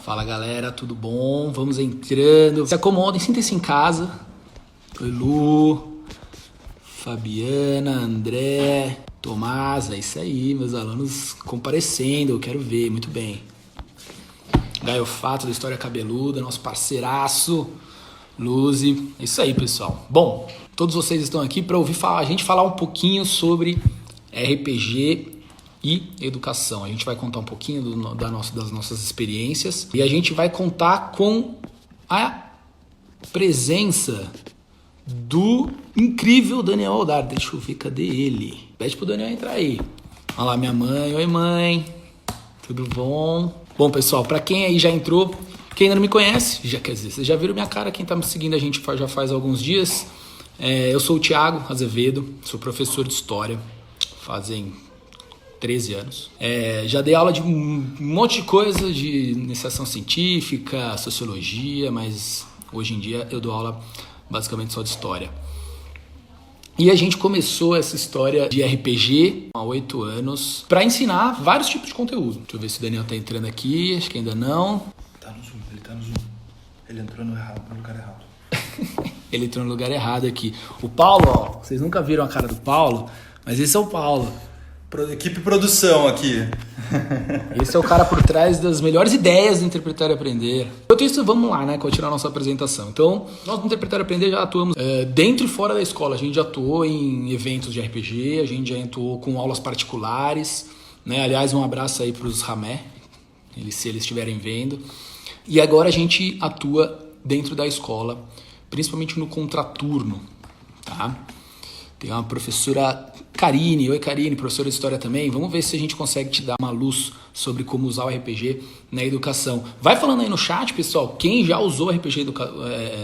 Fala galera, tudo bom? Vamos entrando. Se acomodem, sinta-se em casa. Oi Lu, Fabiana, André, Tomás, é isso aí, meus alunos comparecendo, eu quero ver, muito bem. Gaio Fato da História Cabeluda, nosso parceiraço, Luzi. É isso aí, pessoal. Bom, todos vocês estão aqui para ouvir a gente falar um pouquinho sobre RPG e educação. A gente vai contar um pouquinho das nossas experiências e a gente vai contar com a presença do incrível Daniel Aldar. Deixa eu ver, cadê ele? Pede pro Daniel entrar aí. Olha lá, minha mãe. Oi, mãe. Tudo bom? Bom, pessoal, para quem aí já entrou, quem ainda não me conhece, quer dizer, vocês já viram minha cara, quem tá me seguindo a gente já faz alguns dias. Eu sou o Thiago Azevedo, sou professor de História, fazem 13 anos. Já dei aula de um monte de coisa, de iniciação científica, sociologia, mas hoje em dia eu dou aula basicamente só de História. E a gente começou essa história de RPG há 8 anos para ensinar vários tipos de conteúdo. Deixa eu ver se o Daniel tá entrando aqui, acho que ainda não. Ele tá no Zoom. Ele entrou no lugar errado. Ele entrou no lugar errado aqui. O Paulo, ó, vocês nunca viram a cara do Paulo, mas esse é o Paulo. Equipe produção aqui. Esse é o cara por trás das melhores ideias do Interpretar e Aprender. Enquanto isso, vamos lá, né? Continuar a nossa apresentação. Então, nós no Interpretar e Aprender já atuamos dentro e fora da escola. A gente já atuou em eventos de RPG, a gente já atuou com aulas particulares, né? Aliás, um abraço aí para os Ramé, se eles estiverem vendo. E agora a gente atua dentro da escola, principalmente no contraturno, tá? Tem uma professora Karine, oi Karine, professora de História também. Vamos ver se a gente consegue te dar uma luz sobre como usar o RPG na educação. Vai falando aí no chat, pessoal, quem já usou RPG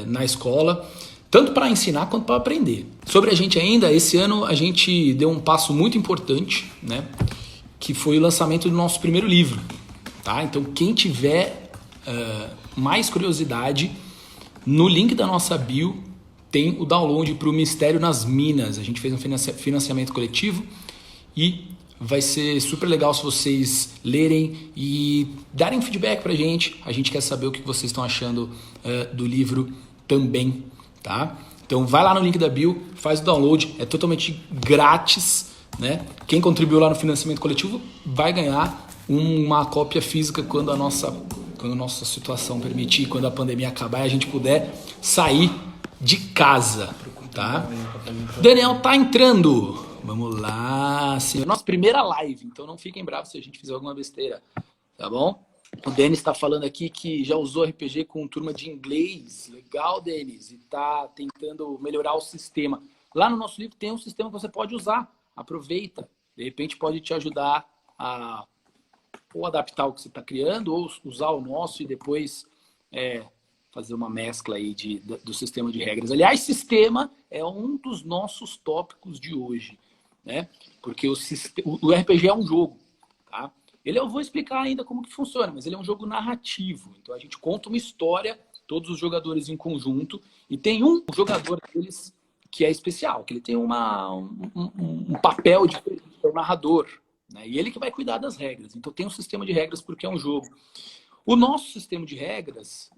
na escola, tanto para ensinar quanto para aprender. Sobre a gente ainda, esse ano a gente deu um passo muito importante, né? Que foi o lançamento do nosso primeiro livro, tá? Então quem tiver mais curiosidade, no link da nossa bio tem o download para o Mistério nas Minas. A gente fez um financiamento coletivo e vai ser super legal se vocês lerem e darem feedback para a gente. A gente quer saber o que vocês estão achando do livro também, tá? Então vai lá no link da bio, faz o download, é totalmente grátis, né? Quem contribuiu lá no financiamento coletivo vai ganhar uma cópia física quando a nossa situação permitir, quando a pandemia acabar e a gente puder sair de casa, tá? Daniel tá entrando. Vamos lá. Sim. Nossa primeira live, então não fiquem bravos se a gente fizer alguma besteira, tá bom? O Denis tá falando aqui que já usou RPG com turma de inglês. Legal, Denis. E tá tentando melhorar o sistema. Lá no nosso livro tem um sistema que você pode usar. Aproveita. De repente pode te ajudar a ou adaptar o que você está criando ou usar o nosso e depois fazer uma mescla aí do sistema de regras. Aliás, sistema é um dos nossos tópicos de hoje, né? Porque o RPG é um jogo, tá? Eu vou explicar ainda como que funciona, mas ele é um jogo narrativo. Então a gente conta uma história, todos os jogadores em conjunto, e tem um jogador deles que é especial, que ele tem um papel diferente, é o narrador, né? E ele que vai cuidar das regras. Então tem um sistema de regras porque é um jogo. O nosso sistema de regras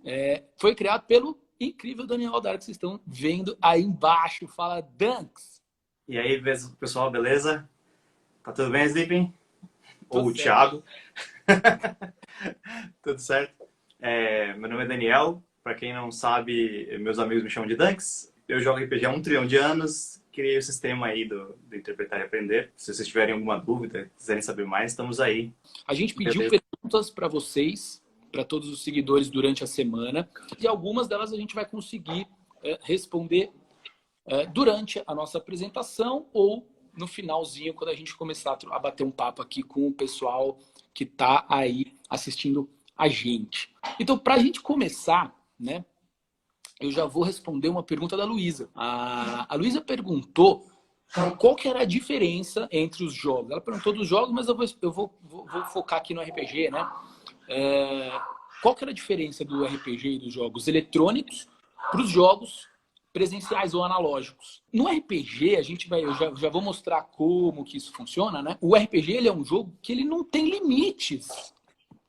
foi criado pelo incrível Daniel Aldar, que vocês estão vendo aí embaixo. Fala, Danks! E aí, pessoal, beleza? Tá tudo bem, Sleeping? Ou o certo. Thiago? Tudo certo? Meu nome é Daniel. Para quem não sabe, meus amigos me chamam de Danks. Eu jogo RPG há 1 trilhão de anos. Criei o sistema aí do Interpretar e Aprender. Se vocês tiverem alguma dúvida, quiserem saber mais, estamos aí. A gente pediu perguntas para vocês, para todos os seguidores durante a semana, e algumas delas a gente vai conseguir responder durante a nossa apresentação ou no finalzinho, quando a gente começar a bater um papo aqui com o pessoal que está aí assistindo a gente. Então, para a gente começar, né, eu já vou responder uma pergunta da Luísa. A Luísa perguntou qual que era a diferença entre os jogos. Ela perguntou dos jogos, mas eu vou focar aqui no RPG, né? Qual que era a diferença do RPG e dos jogos eletrônicos para os jogos presenciais ou analógicos? No RPG, eu já vou mostrar como que isso funciona, né? O RPG ele é um jogo que ele não tem limites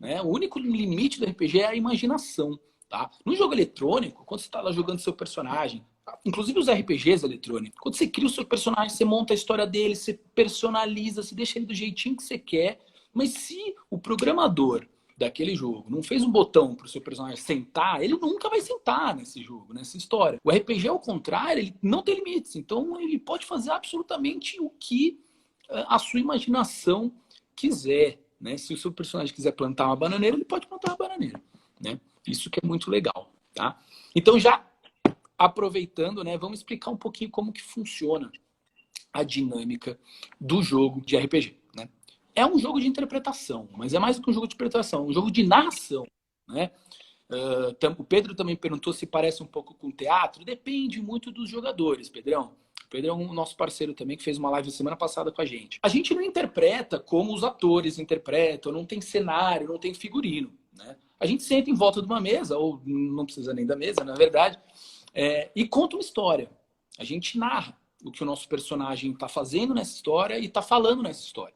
né? O único limite do RPG é a imaginação, tá? No jogo eletrônico, quando você está lá jogando seu personagem, inclusive os RPGs eletrônicos, quando você cria o seu personagem, você monta a história dele, você personaliza, você deixa ele do jeitinho que você quer, mas se o programador daquele jogo não fez um botão para o seu personagem sentar, ele nunca vai sentar nesse jogo, nessa história. O RPG, ao contrário, ele não tem limites, então ele pode fazer absolutamente o que a sua imaginação quiser, né? Se o seu personagem quiser plantar uma bananeira, ele pode plantar uma bananeira, né? Isso que é muito legal, tá? Então, já aproveitando, né, vamos explicar um pouquinho como que funciona a dinâmica do jogo de RPG, né? É um jogo de interpretação, mas é mais do que um jogo de interpretação, é um jogo de narração, né? O Pedro também perguntou se parece um pouco com teatro. Depende muito dos jogadores, Pedrão. O Pedro é um nosso parceiro também, que fez uma live semana passada com a gente. A gente não interpreta como os atores interpretam, não tem cenário, não tem figurino, né? A gente senta em volta de uma mesa, ou não precisa nem da mesa, na verdade, e conta uma história. A gente narra o que o nosso personagem está fazendo nessa história e está falando nessa história.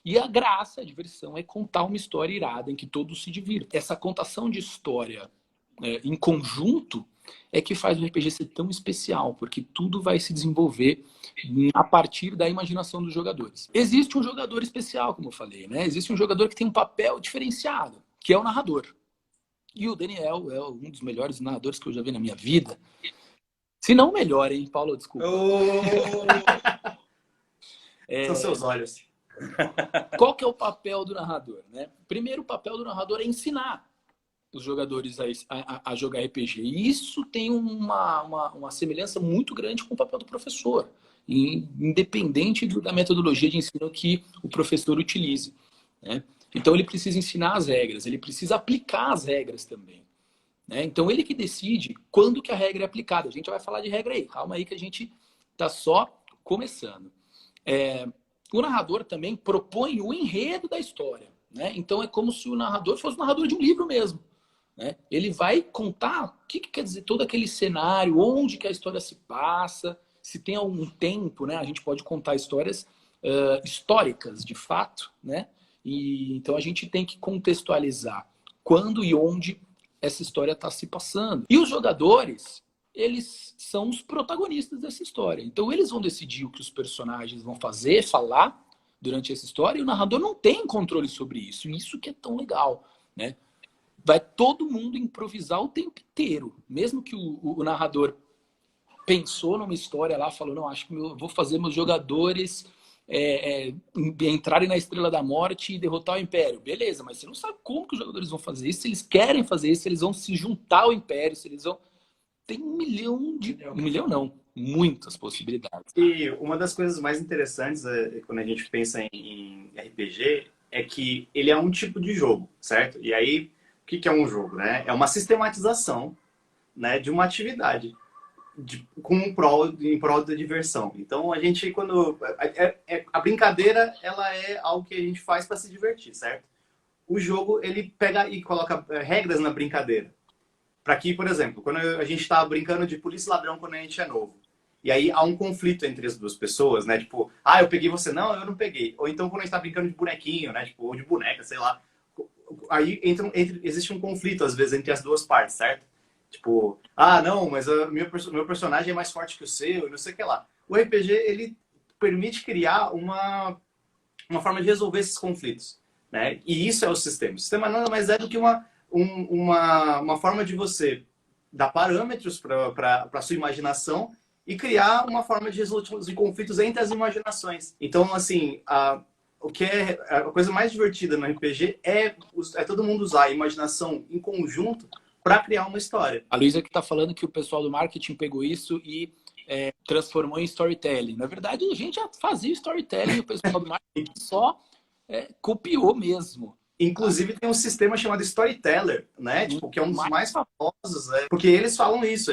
E a graça, a diversão é contar uma história irada em que todos se divirtam. Essa contação de história em conjunto é que faz o RPG ser tão especial, porque tudo vai se desenvolver a partir da imaginação dos jogadores. Existe um jogador especial, como eu falei, né? Existe um jogador que tem um papel diferenciado, que é o narrador. E o Daniel é um dos melhores narradores que eu já vi na minha vida. Se não o melhor, hein, Paulo? Desculpa. São seus olhos. Qual que é o papel do narrador, né? Primeiro, o papel do narrador é ensinar os jogadores a jogar RPG. E isso tem uma semelhança muito grande com o papel do professor, independente da metodologia de ensino que o professor utilize, né? Então, ele precisa ensinar as regras, ele precisa aplicar as regras também, né? Então, ele que decide quando que a regra é aplicada. A gente vai falar de regra aí, calma aí que a gente está só começando. O narrador também propõe o enredo da história, né? Então, é como se o narrador fosse o narrador de um livro mesmo, né? Ele vai contar o que quer dizer todo aquele cenário, onde que a história se passa, se tem algum tempo, né? A gente pode contar histórias históricas, de fato, né? E então a gente tem que contextualizar quando e onde essa história está se passando. E os jogadores, eles são os protagonistas dessa história. Então eles vão decidir o que os personagens vão fazer, falar durante essa história, e o narrador não tem controle sobre isso. Isso que é tão legal, né? Vai todo mundo improvisar o tempo inteiro. Mesmo que o narrador pensou numa história lá, falou, não, acho que eu vou fazer meus jogadores entrarem na Estrela da Morte e derrotar o Império. Beleza, mas você não sabe como que os jogadores vão fazer isso, se eles querem fazer isso, se eles vão se juntar ao Império, se eles vão... Tem um milhão não, muitas possibilidades. E uma das coisas mais interessantes quando a gente pensa em RPG é que ele é um tipo de jogo, certo? E aí, o que é um jogo, né? É uma sistematização, né, de uma atividade em prol da diversão. Então, a gente, quando... a brincadeira, ela é algo que a gente faz para se divertir, certo? O jogo, ele pega e coloca regras na brincadeira. Para que, por exemplo, quando a gente está brincando de polícia e ladrão quando a gente é novo, e aí há um conflito entre as duas pessoas, né? Tipo, eu peguei você, não, eu não peguei. Ou então quando a gente está brincando de bonequinho, né? Tipo, ou de boneca, sei lá. Aí existe um conflito, às vezes, entre as duas partes, certo? Tipo, não, mas meu personagem é mais forte que o seu, e não sei o que lá. O RPG, ele permite criar uma forma de resolver esses conflitos, né? E isso é o sistema. O sistema nada mais é do que uma forma de você dar parâmetros para a sua imaginação e criar uma forma de resolução de conflitos entre as imaginações. Então, assim, o que é a coisa mais divertida no RPG é todo mundo usar a imaginação em conjunto para criar uma história. A Luísa que está falando que o pessoal do marketing pegou isso e transformou em storytelling. Na verdade, a gente já fazia storytelling, o pessoal do marketing só copiou mesmo. Inclusive tem um sistema chamado Storyteller, né? Tipo, que é um dos mais famosos, porque eles falam isso.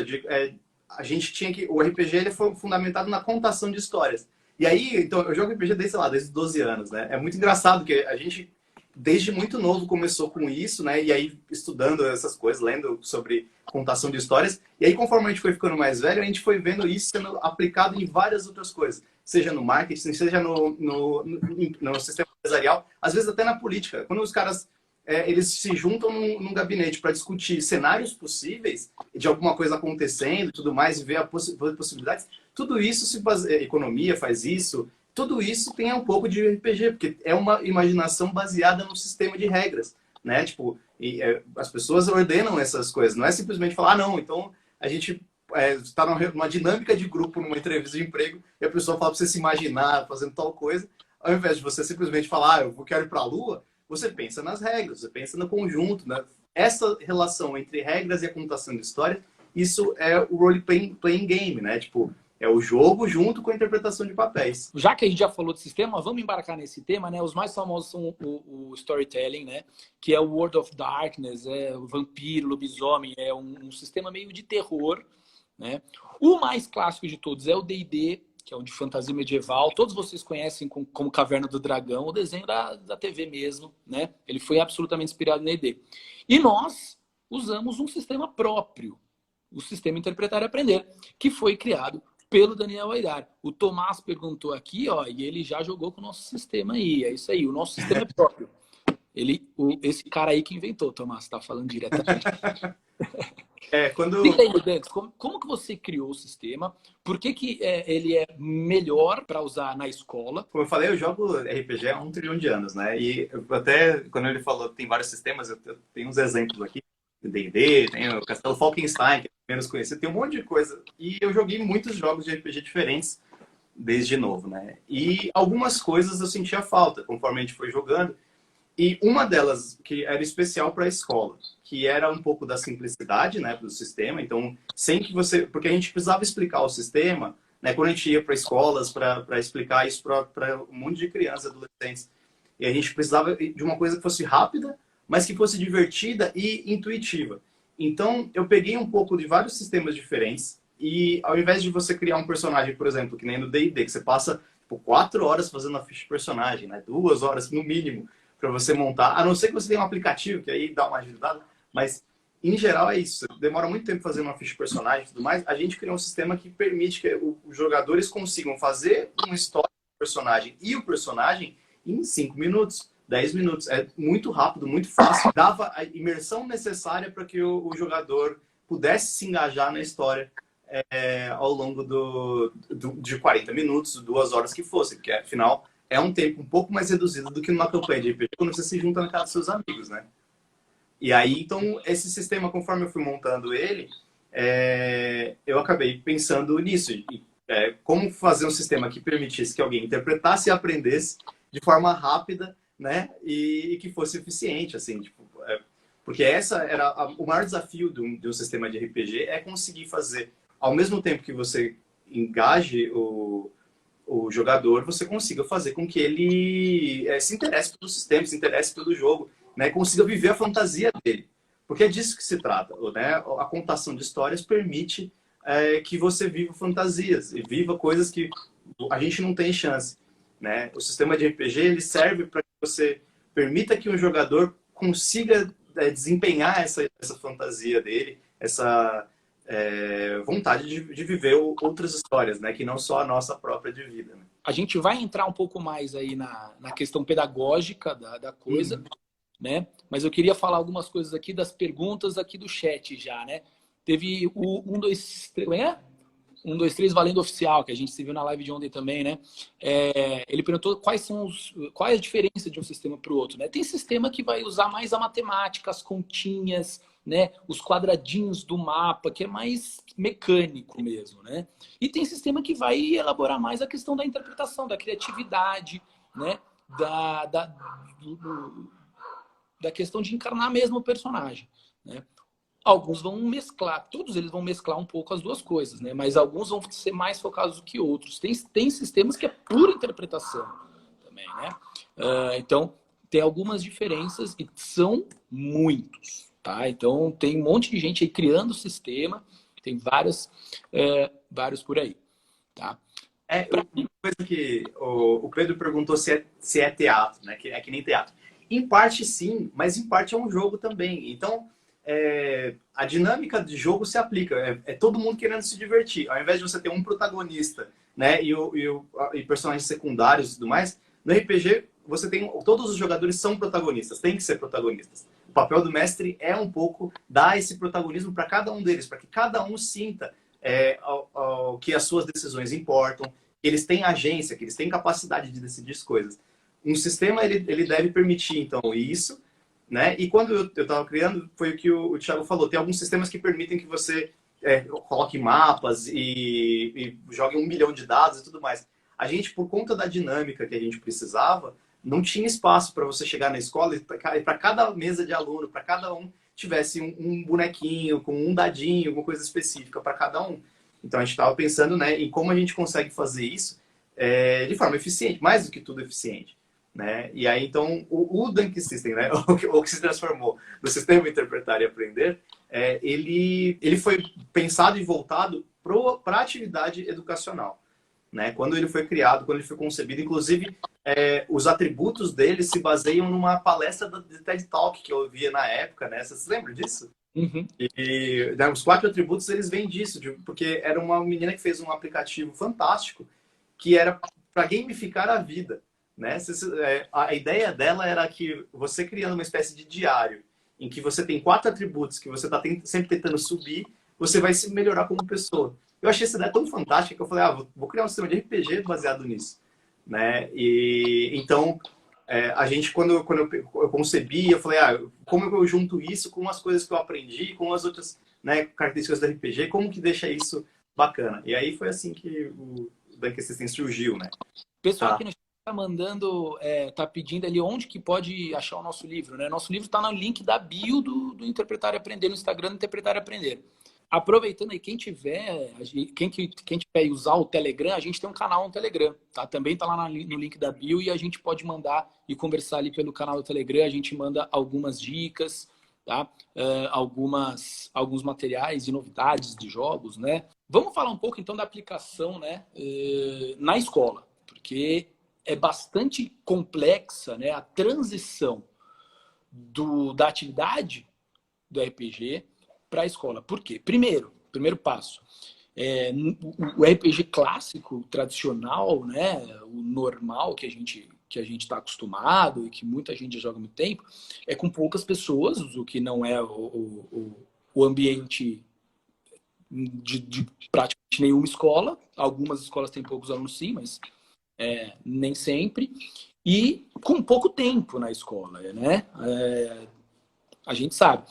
A gente tinha que... O RPG ele foi fundamentado na contação de histórias. E aí, então, eu jogo RPG desde 12 anos, né? É muito engraçado que a gente, desde muito novo, começou com isso, né? E aí, estudando essas coisas, lendo sobre contação de histórias. E aí, conforme a gente foi ficando mais velho, a gente foi vendo isso sendo aplicado em várias outras coisas. Seja no marketing, seja no sistema empresarial, às vezes até na política. Quando os caras eles se juntam num gabinete para discutir cenários possíveis de alguma coisa acontecendo e tudo mais, e ver possibilidades. Tudo isso se baseia, economia faz isso, tudo isso tem um pouco de RPG, porque é uma imaginação baseada no sistema de regras, né? Tipo, as pessoas ordenam essas coisas, não é simplesmente falar, ah, não, então a gente está numa dinâmica de grupo, numa entrevista de emprego, e a pessoa fala para você se imaginar fazendo tal coisa, ao invés de você simplesmente falar, ah, eu quero ir para a Lua, você pensa nas regras, você pensa no conjunto, né? Essa relação entre regras e a contação de história, isso é o role-playing game, né? Tipo, é o jogo junto com a interpretação de papéis. Já que a gente já falou de sistema, vamos embarcar nesse tema, né? Os mais famosos são o storytelling, né? Que é o World of Darkness, é o vampiro, lobisomem, é um sistema meio de terror, né? O mais clássico de todos é o D&D, que é um de fantasia medieval. Todos vocês conhecem como Caverna do Dragão, o desenho da TV mesmo, né? Ele foi absolutamente inspirado no D&D. E nós usamos um sistema próprio, o sistema Interpretar e Aprender, que foi criado pelo Daniel Aidar. O Tomás perguntou aqui, ó, e ele já jogou com o nosso sistema aí. É isso aí, o nosso sistema é próprio. Esse cara aí que inventou, Tomás, tá falando diretamente. Diga aí, Dantes, como que você criou o sistema? Por que ele é melhor para usar na escola? Como eu falei, eu jogo RPG há 1 trilhão de anos, né? E até quando ele falou que tem vários sistemas, eu tenho uns exemplos aqui. D&D, tem o Castelo Falkenstein, que é menos conhecido, tem um monte de coisa. E eu joguei muitos jogos de RPG diferentes desde novo, né? E algumas coisas eu sentia falta conforme a gente foi jogando. E uma delas que era especial para a escola, que era um pouco da simplicidade, né, do sistema. Então, sem que você... Porque a gente precisava explicar o sistema, né, quando a gente ia para escolas para explicar isso para um monte de crianças e adolescentes. E a gente precisava de uma coisa que fosse rápida, mas que fosse divertida e intuitiva. Então, eu peguei um pouco de vários sistemas diferentes e ao invés de você criar um personagem, por exemplo, que nem no D&D, que você passa 4 horas fazendo a ficha de personagem, né, 2 horas no mínimo, para você montar, a não ser que você tenha um aplicativo, que aí dá uma ajudada, mas em geral é isso. Demora muito tempo fazendo uma ficha de personagem e tudo mais. A gente criou um sistema que permite que os jogadores consigam fazer uma história do personagem e o personagem em 5 minutos. 10 minutos. É muito rápido, muito fácil. Dava a imersão necessária para que o jogador pudesse se engajar na história ao longo de 40 minutos, 2 horas que fosse. Porque, afinal, é um tempo um pouco mais reduzido do que numa campanha de RPG, quando você se junta na casa dos seus amigos, né? E aí, então, esse sistema, conforme eu fui montando ele, eu acabei pensando nisso. Como fazer um sistema que permitisse que alguém interpretasse e aprendesse de forma rápida, né, e que fosse eficiente, assim, tipo, porque essa era o maior desafio de um sistema de RPG, é conseguir fazer, ao mesmo tempo que você engaje o jogador, você consiga fazer com que ele se interesse pelo sistema, se interesse pelo jogo, né, consiga viver a fantasia dele, porque é disso que se trata, né? A contação de histórias permite que você viva fantasias e viva coisas que a gente não tem chance. Né? O sistema de RPG ele serve para que você permita que o jogador consiga desempenhar essa fantasia dele, essa vontade de viver outras histórias, né? Que não só a nossa própria de vida. Né? A gente vai entrar um pouco mais aí na questão pedagógica da coisa, né? Mas eu queria falar algumas coisas aqui das perguntas aqui do chat já, né? Teve o 1, 2, 3... 1, 2, 3 valendo oficial, que a gente se viu na live de ontem também, né? Ele perguntou qual é a diferença de um sistema para o outro, né? Tem sistema que vai usar mais a matemática, as continhas, né? Os quadradinhos do mapa, que é mais mecânico mesmo, né? E tem sistema que vai elaborar mais a questão da interpretação, da criatividade, né? Da questão de encarnar mesmo o personagem, né? Alguns vão mesclar, todos eles vão mesclar um pouco as duas coisas, né? Mas alguns vão ser mais focados do que outros. Tem sistemas que é pura interpretação também, né? Então, tem algumas diferenças e são muitos, tá? Então, tem um monte de gente aí criando sistema, tem vários por aí, tá? Uma coisa que o Pedro perguntou se é teatro, né? Que é que nem teatro. Em parte, sim, mas em parte é um jogo também. Então, a dinâmica de jogo se aplica. É todo mundo querendo se divertir. Ao invés de você ter um protagonista, né, e personagens secundários e tudo mais, no RPG você tem, todos os jogadores são protagonistas, tem que ser protagonistas. O papel do mestre é um pouco dar esse protagonismo para cada um deles, para que cada um sinta que as suas decisões importam, que eles têm agência, que eles têm capacidade de decidir as coisas. Um sistema, ele deve permitir, então, isso, né? E quando eu estava criando, foi o que o Thiago falou, tem alguns sistemas que permitem que você coloque mapas e jogue 1 milhão de dados e tudo mais. A gente, por conta da dinâmica que a gente precisava, não tinha espaço para você chegar na escola e para cada mesa de aluno, para cada um, tivesse um bonequinho com um dadinho, alguma coisa específica para cada um. Então, a gente estava pensando, né, em como a gente consegue fazer isso de forma eficiente, mais do que tudo eficiente. Né? E aí, então, o Dunk System, né, o que se transformou no Sistema Interpretar e Aprender, ele foi pensado e voltado para a atividade educacional. Né? Quando ele foi criado, quando ele foi concebido, inclusive, os atributos dele se baseiam numa palestra de TED Talk que eu via na época, né? Você se lembra disso? Uhum. E né, os 4 atributos, eles vêm disso, porque era uma menina que fez um aplicativo fantástico que era para gamificar a vida. Né? A ideia dela era que você criando uma espécie de diário em que você tem 4 atributos que você está sempre tentando subir, você vai se melhorar como pessoa. Eu achei essa ideia tão fantástica que eu falei, vou criar um sistema de RPG baseado nisso. Né? E então, a gente, quando eu concebi, eu falei, como eu junto isso com as coisas que eu aprendi, com as outras, né, características do RPG, como que deixa isso bacana? E aí foi assim que o Dunk System surgiu, né? Pessoal aqui no chat tá mandando, tá pedindo ali onde que pode achar o nosso livro, né? Nosso livro está no link da bio do Interpretar e Aprender, no Instagram do Interpretar e Aprender. Aproveitando aí, quem tiver usar o Telegram, a gente tem um canal no Telegram, tá? Também tá lá no link da bio e a gente pode mandar e conversar ali pelo canal do Telegram. A gente manda algumas dicas, tá? Alguns materiais e novidades de jogos, né? Vamos falar um pouco então da aplicação, né? Na escola, porque é bastante complexa, né? A transição da atividade do RPG para a escola. Por quê? Primeiro passo, o RPG clássico, tradicional, né, o normal que a gente está acostumado e que muita gente já joga há muito tempo, é com poucas pessoas, o que não é o ambiente de praticamente nenhuma escola. Algumas escolas têm poucos alunos sim, mas nem sempre. E com pouco tempo na escola, né? A gente sabe.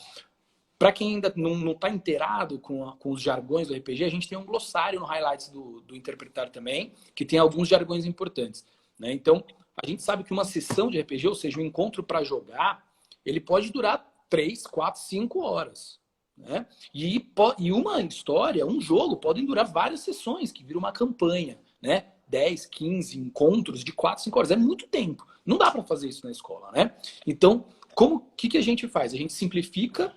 Para quem ainda não está inteirado com os jargões do RPG, a gente tem um glossário no Highlights do Interpretar também, que tem alguns jargões importantes. Né? Então, a gente sabe que uma sessão de RPG, ou seja, um encontro para jogar, ele pode durar 3, 4, 5 horas. Né? E uma história, um jogo, podem durar várias sessões, que vira uma campanha. Né? 10, 15 encontros de 4, 5 horas. É muito tempo. Não dá para fazer isso na escola. Né? Então, o que a gente faz? A gente simplifica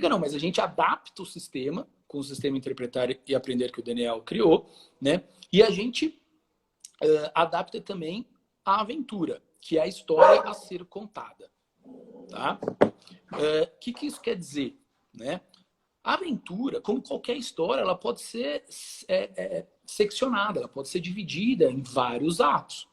não, mas a gente adapta o sistema com o sistema Interpretar e Aprender que o Daniel criou, né? E a gente adapta também a aventura, que é a história a ser contada. Tá? Que isso quer dizer? Né? A aventura, como qualquer história, ela pode ser seccionada, ela pode ser dividida em vários atos,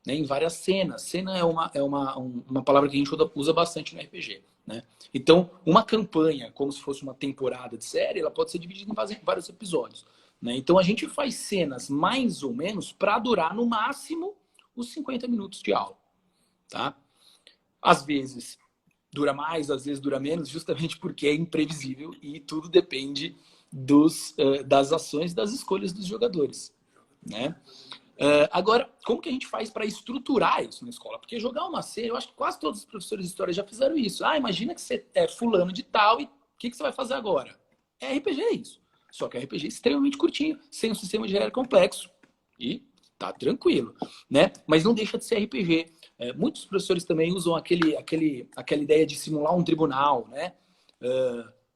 né? Em várias cenas. Cena é uma palavra que a gente usa bastante no RPG. Né? Então, uma campanha, como se fosse uma temporada de série, ela pode ser dividida em vários episódios. Né? Então, a gente faz cenas mais ou menos para durar, no máximo, os 50 minutos de aula. Tá? Às vezes dura mais, às vezes dura menos, justamente porque é imprevisível e tudo depende das ações e das escolhas dos jogadores. Né? Agora, como que a gente faz para estruturar isso na escola? Porque jogar uma cena, eu acho que quase todos os professores de história já fizeram isso. Imagina que você é fulano de tal e o que você vai fazer agora? RPG é isso. Só que é RPG extremamente curtinho, sem um sistema de regra complexo. E tá tranquilo. Né? Mas não deixa de ser RPG. Muitos professores também usam aquela ideia de simular um tribunal. Né?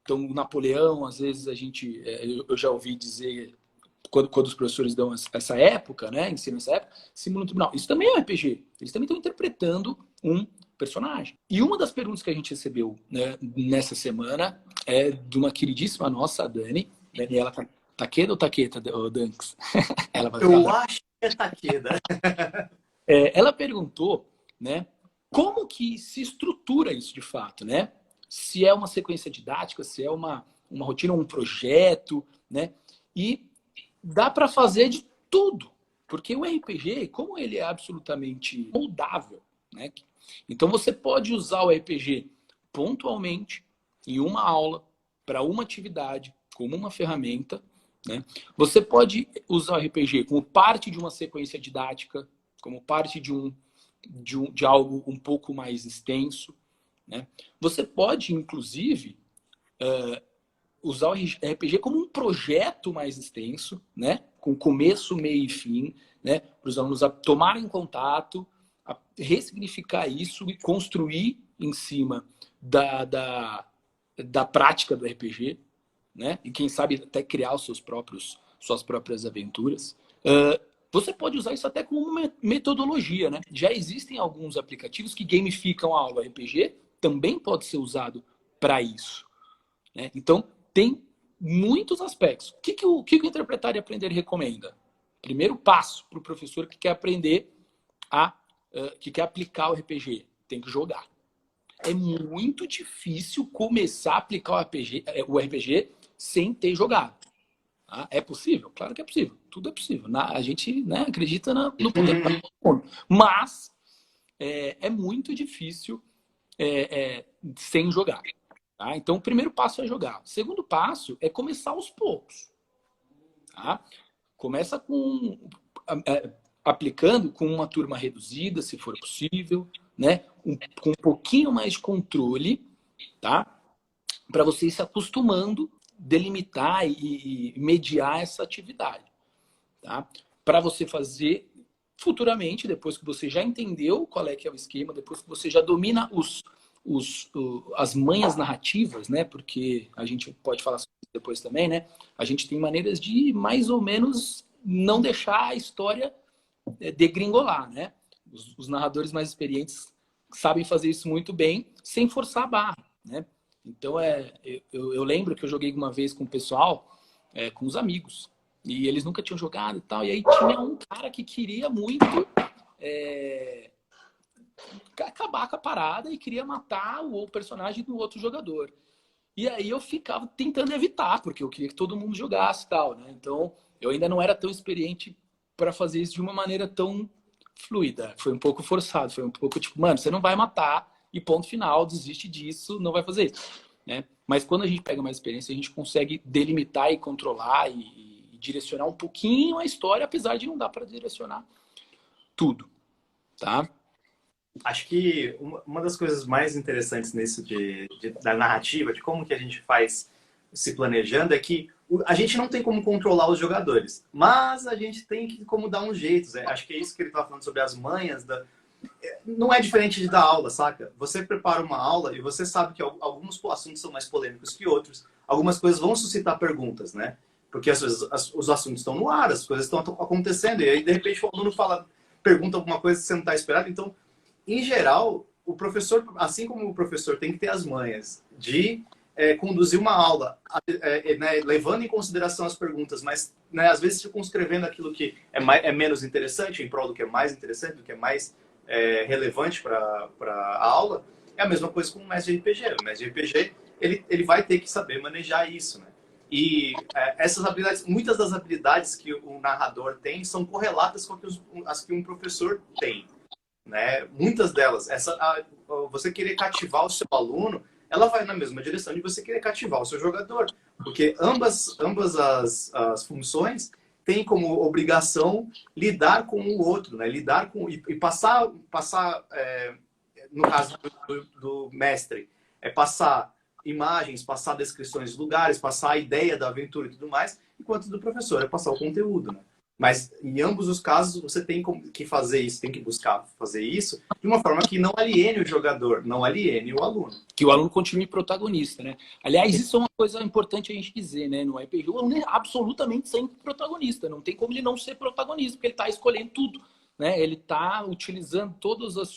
Então, o Napoleão, às vezes, eu já ouvi dizer... Quando os professores dão essa época, né, ensinam essa época, simula um tribunal. Isso também é um RPG. Eles também estão interpretando um personagem. E uma das perguntas que a gente recebeu, né, nessa semana é de uma queridíssima nossa, a Daniela Takeda ou Taqueta, Dunks? Eu acho que é Takeda. Ela perguntou né? Como que se estrutura isso de fato, né? Se é uma sequência didática, se é uma rotina, um projeto, né? E dá para fazer de tudo, porque o RPG, como ele é absolutamente moldável, né? Então você pode usar o RPG pontualmente em uma aula, para uma atividade, como uma ferramenta, né? Você pode usar o RPG como parte de uma sequência didática, como parte de algo um pouco mais extenso, né? Você pode, inclusive, usar o RPG como um projeto mais extenso, né? Com começo, meio e fim, né? Para os alunos tomarem contato, a ressignificar isso e construir em cima da prática do RPG, né? E quem sabe até criar suas próprias aventuras. Você pode usar isso até como uma metodologia, né? Já existem alguns aplicativos que gamificam a aula. RPG também pode ser usado para isso, né? Então, tem muitos aspectos. O que o Interpretar e Aprender recomenda? Primeiro passo para o professor que quer aprender que quer aplicar o RPG. Tem que jogar. É muito difícil começar a aplicar o RPG sem ter jogado. Tá? É possível? Claro que é possível. Tudo é possível. A gente, né, acredita no poder do mundo. Mas é muito difícil sem jogar. Tá? Então, o primeiro passo é jogar. O segundo passo é começar aos poucos. Tá? Começa aplicando com uma turma reduzida, se for possível, né? Com um pouquinho mais de controle, tá? Para você ir se acostumando, delimitar e mediar essa atividade. Tá? Para você fazer futuramente, depois que você já entendeu qual é que é o esquema, depois que você já domina as manhas narrativas, né? Porque a gente pode falar sobre isso depois também, né? A gente tem maneiras de mais ou menos não deixar a história degringolar, né? Os narradores mais experientes sabem fazer isso muito bem, sem forçar a barra, né? Então, eu lembro que eu joguei uma vez com o pessoal, com os amigos, e eles nunca tinham jogado e tal, e aí tinha um cara que queria muito acabar com a parada e queria matar o personagem do outro jogador. E aí eu ficava tentando evitar, porque eu queria que todo mundo jogasse e tal, né? Então, eu ainda não era tão experiente para fazer isso de uma maneira tão fluida. Foi um pouco forçado, foi um pouco tipo, mano, você não vai matar e ponto final, desiste disso, não vai fazer isso, né? Mas quando a gente pega mais experiência, a gente consegue delimitar e controlar e direcionar um pouquinho a história, apesar de não dar para direcionar tudo, tá? Acho que uma das coisas mais interessantes nisso da narrativa, de como que a gente faz se planejando, é que a gente não tem como controlar os jogadores, mas a gente tem como dar um jeito. Acho que é isso que ele estava falando sobre as manhas. Não é diferente de dar aula, saca? Você prepara uma aula e você sabe que alguns assuntos são mais polêmicos que outros. Algumas coisas vão suscitar perguntas, né? Porque às vezes os assuntos estão no ar, as coisas estão acontecendo, e aí de repente o aluno pergunta alguma coisa que você não está esperando. Então, em geral, o professor, assim como o professor tem que ter as manhas de conduzir uma aula, né, levando em consideração as perguntas, mas né, às vezes circunscrevendo aquilo que é menos interessante em prol do que é mais interessante, do que é mais relevante para a aula, é a mesma coisa com o mestre de RPG. O mestre de RPG ele vai ter que saber manejar isso, né? E essas habilidades, muitas das habilidades que o narrador tem são correlatas com as que um professor tem. Né? Muitas delas, você querer cativar o seu aluno, ela vai na mesma direção de você querer cativar o seu jogador, porque ambas as funções têm como obrigação lidar com o outro, né? Lidar com e passar no caso do mestre, passar imagens, passar descrições de lugares, passar a ideia da aventura e tudo mais, enquanto do professor é passar o conteúdo, né? Mas em ambos os casos você tem que fazer isso, tem que buscar fazer isso de uma forma que não aliene o jogador, não aliene o aluno. Que o aluno continue protagonista, né? Aliás, isso é uma coisa importante a gente dizer, né? No RPG, o aluno é absolutamente sempre protagonista. Não tem como ele não ser protagonista, porque ele está escolhendo tudo, né? Ele está utilizando todos os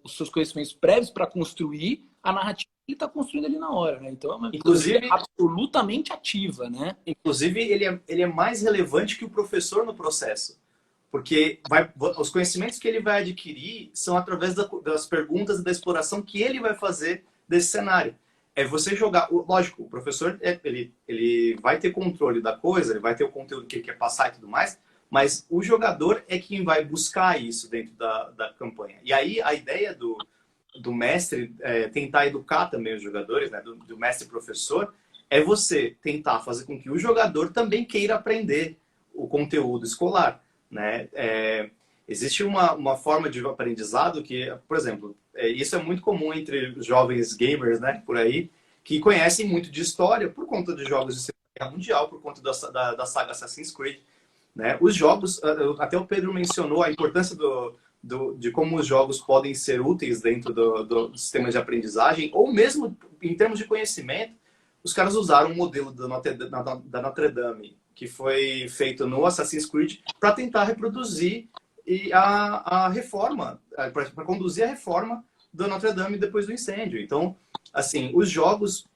seus conhecimentos prévios para construir a narrativa que ele está construindo ali na hora, né? Então é uma coisa absolutamente ativa, né? Inclusive, ele é mais relevante que o professor no processo. Porque os conhecimentos que ele vai adquirir são através das perguntas e da exploração que ele vai fazer desse cenário. É você jogar... Lógico, o professor ele vai ter controle da coisa, ele vai ter o conteúdo que ele quer passar e tudo mais, mas o jogador é quem vai buscar isso dentro da campanha. E aí a ideia do mestre tentar educar também os jogadores, né, do mestre-professor, é você tentar fazer com que o jogador também queira aprender o conteúdo escolar. Né? Existe uma forma de aprendizado que, por exemplo, isso é muito comum entre jovens gamers, né, por aí, que conhecem muito de história por conta de jogos de Segunda Guerra Mundial, por conta da saga Assassin's Creed. Né? Os jogos, até o Pedro mencionou a importância de como os jogos podem ser úteis dentro do sistema de aprendizagem, ou mesmo em termos de conhecimento. Os caras usaram um modelo da Notre Dame, que foi feito no Assassin's Creed, para tentar reproduzir a reforma, para conduzir a reforma da Notre Dame depois do incêndio. Então, assim, os jogos,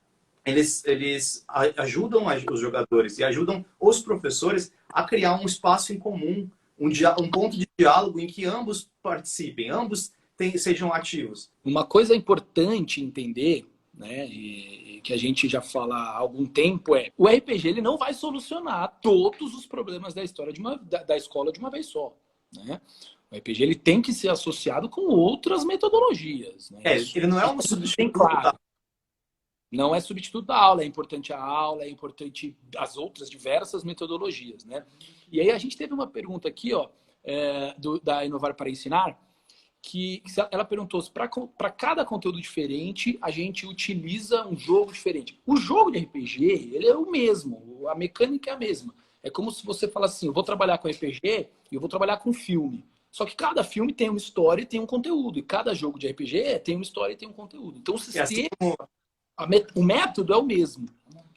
eles ajudam os jogadores e ajudam os professores a criar um espaço em comum, um ponto de diálogo em que ambos participem, ambos sejam ativos. Uma coisa importante entender, né, e que a gente já fala há algum tempo, o RPG ele não vai solucionar todos os problemas da história da escola de uma vez só. Né? O RPG ele tem que ser associado com outras metodologias. Né? Ele não é um substituto. Claro. Não é substituto da aula, é importante a aula, é importante as outras diversas metodologias. Né? E aí a gente teve uma pergunta aqui, ó, da Inovar para Ensinar, que ela perguntou se para cada conteúdo diferente a gente utiliza um jogo diferente. O jogo de RPG, ele é o mesmo, a mecânica é a mesma. É como se você falasse assim, eu vou trabalhar com RPG e eu vou trabalhar com filme. Só que cada filme tem uma história e tem um conteúdo. E cada jogo de RPG tem uma história e tem um conteúdo. Então o sistema, o método é o mesmo.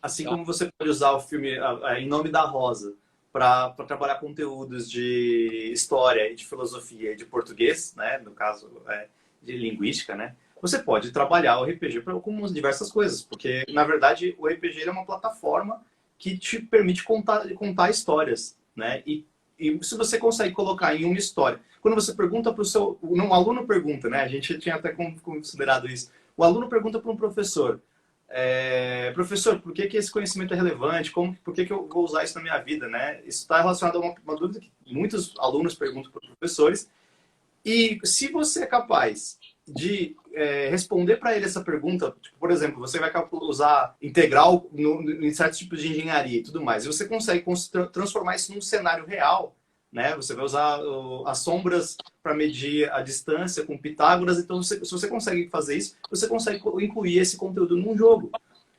Assim como você pode usar o filme Em Nome da Rosa para trabalhar conteúdos de história e de filosofia e de português, né? No caso de linguística, né? Você pode trabalhar o RPG com diversas coisas, porque, na verdade, o RPG é uma plataforma que te permite contar histórias, né? E se você consegue colocar em uma história... Quando você pergunta para o seu... Um aluno pergunta, né? A gente tinha até considerado isso. O aluno pergunta para um professor... professor, por que esse conhecimento é relevante? Por que eu vou usar isso na minha vida? Né? Isso está relacionado a uma dúvida que muitos alunos perguntam para os professores. E se você é capaz de responder para ele essa pergunta, tipo, por exemplo, você vai usar integral em certos tipos de engenharia e tudo mais, e você consegue transformar isso num cenário real, né? Você vai usar as sombras para medir a distância com Pitágoras. Então, se você consegue fazer isso, você consegue incluir esse conteúdo num jogo.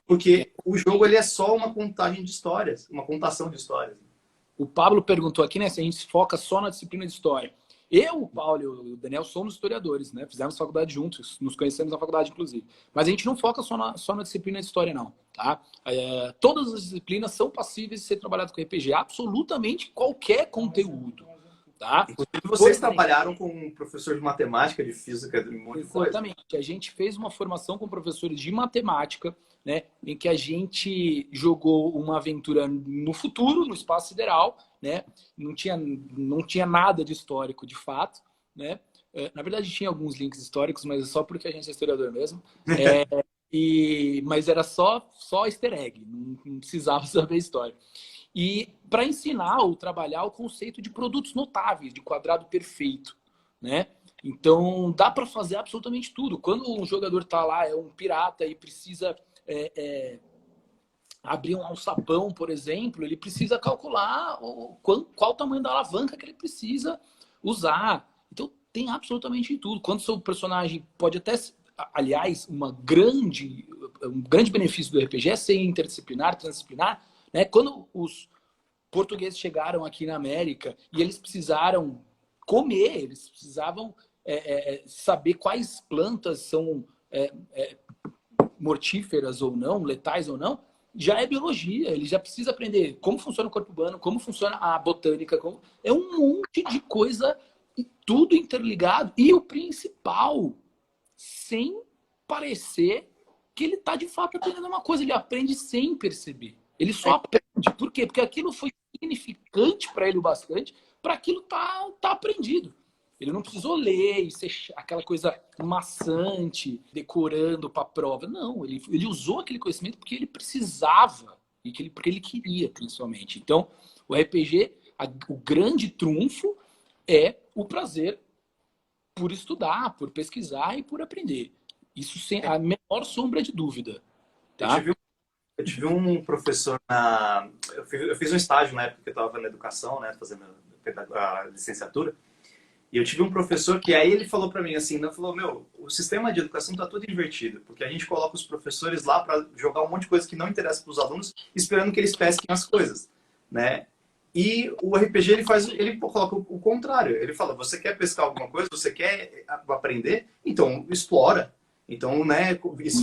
Porque o jogo ele é só uma contagem de histórias, uma contação de histórias. O Pablo perguntou aqui, né, se a gente se foca só na disciplina de história. Eu, o Paulo e o Daniel somos historiadores, né? Fizemos faculdade juntos, nos conhecemos na faculdade, inclusive. Mas a gente não foca só na disciplina de história, não. Tá? Todas as disciplinas são passíveis de ser trabalhadas com RPG. Absolutamente qualquer conteúdo. Tá? Inclusive, vocês trabalharam com um professor de matemática, de física, de um monte de coisa. Exatamente. A gente fez uma formação com professores de matemática, né, em que a gente jogou uma aventura no futuro, no espaço sideral, né? Não tinha nada de histórico, de fato, né? Na verdade, tinha alguns links históricos, mas só porque a gente é historiador mesmo. Mas era só easter egg, não precisava saber a história. E para ensinar ou trabalhar o conceito de produtos notáveis, de quadrado perfeito, né? Então, dá para fazer absolutamente tudo. Quando um jogador está lá, é um pirata e precisa abrir um alçapão, por exemplo, ele precisa calcular qual o tamanho da alavanca que ele precisa usar. Então, tem absolutamente tudo. Quando o seu personagem pode até... Aliás, um grande benefício do RPG é ser interdisciplinar, transdisciplinar, né? Quando os portugueses chegaram aqui na América e eles precisaram comer, eles precisavam saber quais plantas são mortíferas ou não, letais ou não, já é biologia. Ele já precisa aprender como funciona o corpo humano, como funciona a botânica, é um monte de coisa, tudo interligado. E o principal, sem parecer que ele está de fato aprendendo uma coisa, ele aprende sem perceber. Ele só aprende. Por quê? Porque aquilo foi significante para ele o bastante para aquilo tá aprendido. Ele não precisou ler e ser aquela coisa maçante, decorando para a prova. Não, ele usou aquele conhecimento porque ele precisava e porque ele queria, principalmente. Então, o RPG, o grande trunfo é o prazer por estudar, por pesquisar e por aprender. Isso sem a menor sombra de dúvida. Tá? Eu tive um professor na... Eu fiz um estágio na época que eu estava na educação, né, fazendo a licenciatura. E eu tive um professor que aí ele falou para mim assim, ele falou, o sistema de educação está tudo invertido, porque a gente coloca os professores lá para jogar um monte de coisa que não interessa para os alunos, esperando que eles pesquem as coisas, né? E o RPG ele coloca o contrário. Ele fala, você quer pescar alguma coisa, você quer aprender, então explora. Então, né,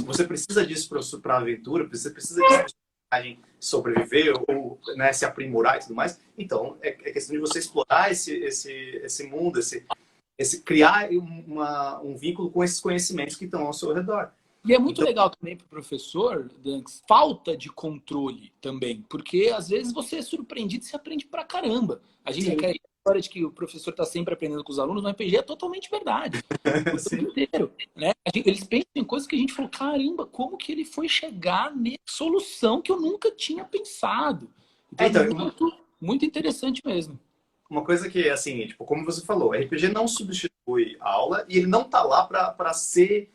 você precisa disso para a aventura, você precisa disso para sobreviver ou, né, se aprimorar e tudo mais. Então, é questão de você explorar esse mundo, criar um vínculo com esses conhecimentos que estão ao seu redor. E é muito legal também para o professor, Danks, falta de controle também, porque às vezes você é surpreendido e você aprende pra caramba. A gente quer a história de que o professor está sempre aprendendo com os alunos, no RPG é totalmente verdade. O tempo inteiro, né? Eles pensam em coisas que a gente falou, caramba, como que ele foi chegar nessa solução que eu nunca tinha pensado. Então, é muito interessante mesmo. Uma coisa que, assim, tipo, como você falou, o RPG não substitui a aula e ele não tá lá para ser...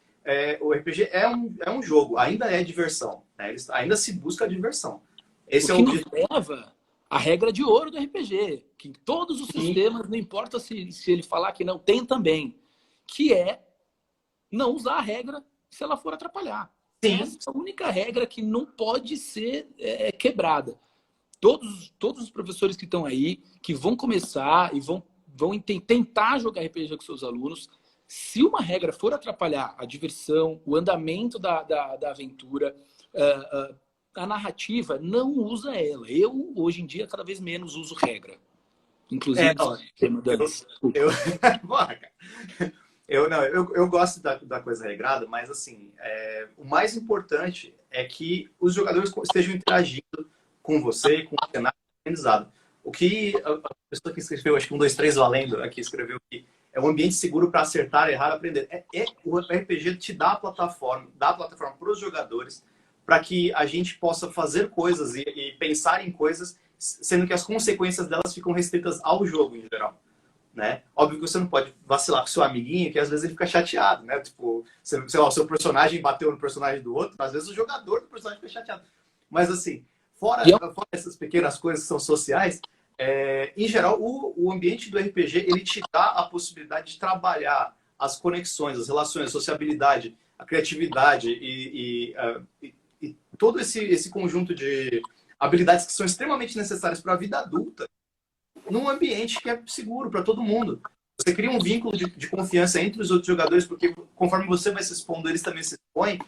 o RPG é um jogo, ainda é diversão, né? Ainda se busca a diversão. Esse o que nos leva à regra de ouro do RPG, que em todos os sistemas, não importa se ele falar que não, tem também, que é não usar a regra se ela for atrapalhar. Sim. Essa é a única regra que não pode ser quebrada. Todos os professores que estão aí, que vão começar e vão tentar jogar RPG com seus alunos, se uma regra for atrapalhar a diversão, o andamento da aventura, a narrativa, não usa ela. Eu, hoje em dia, cada vez menos uso regra. Inclusive, eu gosto da coisa regrada, mas assim, o mais importante é que os jogadores estejam interagindo com você, com o cenário organizado. O que a pessoa que escreveu, acho que 1, 2, 3 valendo, aqui escreveu que é um ambiente seguro para acertar, errar, aprender. O RPG te dá a plataforma para os jogadores, para que a gente possa fazer coisas e pensar em coisas, sendo que as consequências delas ficam restritas ao jogo em geral, né? Óbvio que você não pode vacilar com seu amiguinho, que às vezes ele fica chateado, né? Tipo, sei lá, o seu personagem bateu no personagem do outro, às vezes o jogador do personagem fica chateado. Mas assim, fora essas pequenas coisas que são sociais, em geral, o ambiente do RPG, ele te dá a possibilidade de trabalhar as conexões, as relações, a sociabilidade, a criatividade e todo esse conjunto de habilidades que são extremamente necessárias para a vida adulta, num ambiente que é seguro para todo mundo. Você cria um vínculo de confiança entre os outros jogadores, porque conforme você vai se expondo, eles também se expõem,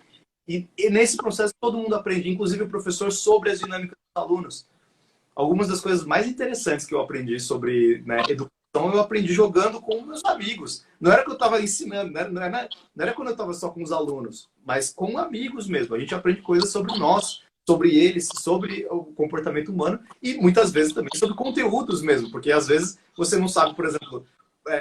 e nesse processo todo mundo aprende, inclusive o professor, sobre as dinâmicas dos alunos. Algumas das coisas mais interessantes que eu aprendi sobre, né, educação, eu aprendi jogando com meus amigos. Não era que eu estava ensinando, não era quando eu estava só com os alunos, mas com amigos mesmo. A gente aprende coisas sobre nós, sobre eles, sobre o comportamento humano e muitas vezes também sobre conteúdos mesmo, porque às vezes você não sabe, por exemplo,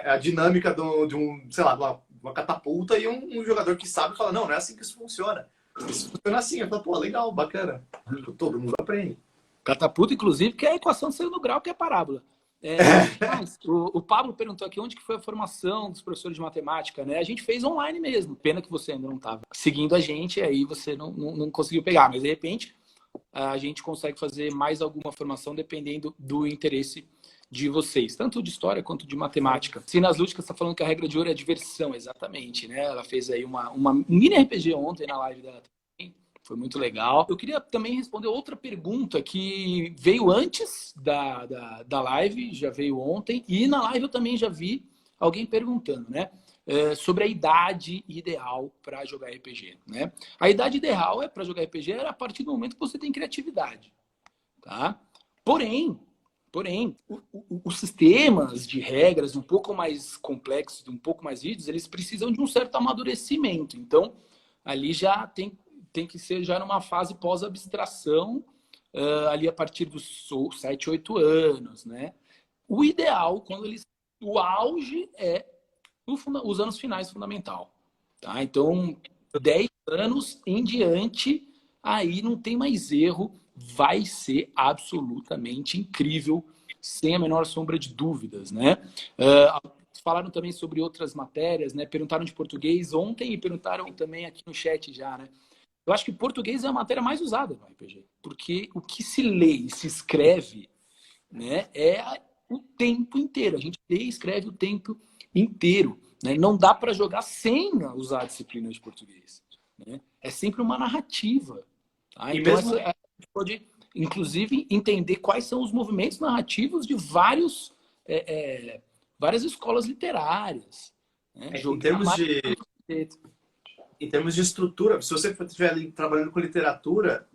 a dinâmica de sei lá, uma catapulta e um jogador que sabe fala, não é assim que isso funciona. Isso funciona assim. Eu falo, pô, legal, bacana. Todo mundo aprende. Catapulta, inclusive, que é a equação de segundo grau, que é a parábola. Mas, o Pablo perguntou aqui onde que foi a formação dos professores de matemática, né? A gente fez online mesmo. Pena que você ainda não estava seguindo a gente, aí você não conseguiu pegar. Mas, de repente, a gente consegue fazer mais alguma formação dependendo do interesse de vocês, tanto de história quanto de matemática. Sinas Lúdicas está falando que a regra de ouro é a diversão, exatamente, né? Ela fez aí uma mini RPG ontem na live dela. Foi muito legal. Eu queria também responder outra pergunta que veio antes da live, já veio ontem, e na live eu também já vi alguém perguntando, né? Sobre a idade ideal para jogar RPG, né? A idade ideal para jogar RPG é a partir do momento que você tem criatividade, tá? Porém, os sistemas de regras um pouco mais complexos, um pouco mais rígidos, eles precisam de um certo amadurecimento. Então, ali já tem que ser já numa fase pós-abstração, ali a partir dos 7, 8 anos, né? o ideal, o auge é os anos finais fundamental. Tá? Então, 10 anos em diante, aí não tem mais erro, vai ser absolutamente incrível, sem a menor sombra de dúvidas, né? Falaram também sobre outras matérias, né? Perguntaram de português ontem e perguntaram também aqui no chat já, né? Eu acho que português é a matéria mais usada no RPG, porque o que se lê e se escreve, né, é o tempo inteiro. A gente lê e escreve o tempo inteiro, né? Não dá para jogar sem usar a disciplina de português, né? É sempre uma narrativa. Tá? Então, a gente pode, inclusive, entender quais são os movimentos narrativos de várias escolas literárias. Né? Em termos de estrutura, se você estiver trabalhando com literatura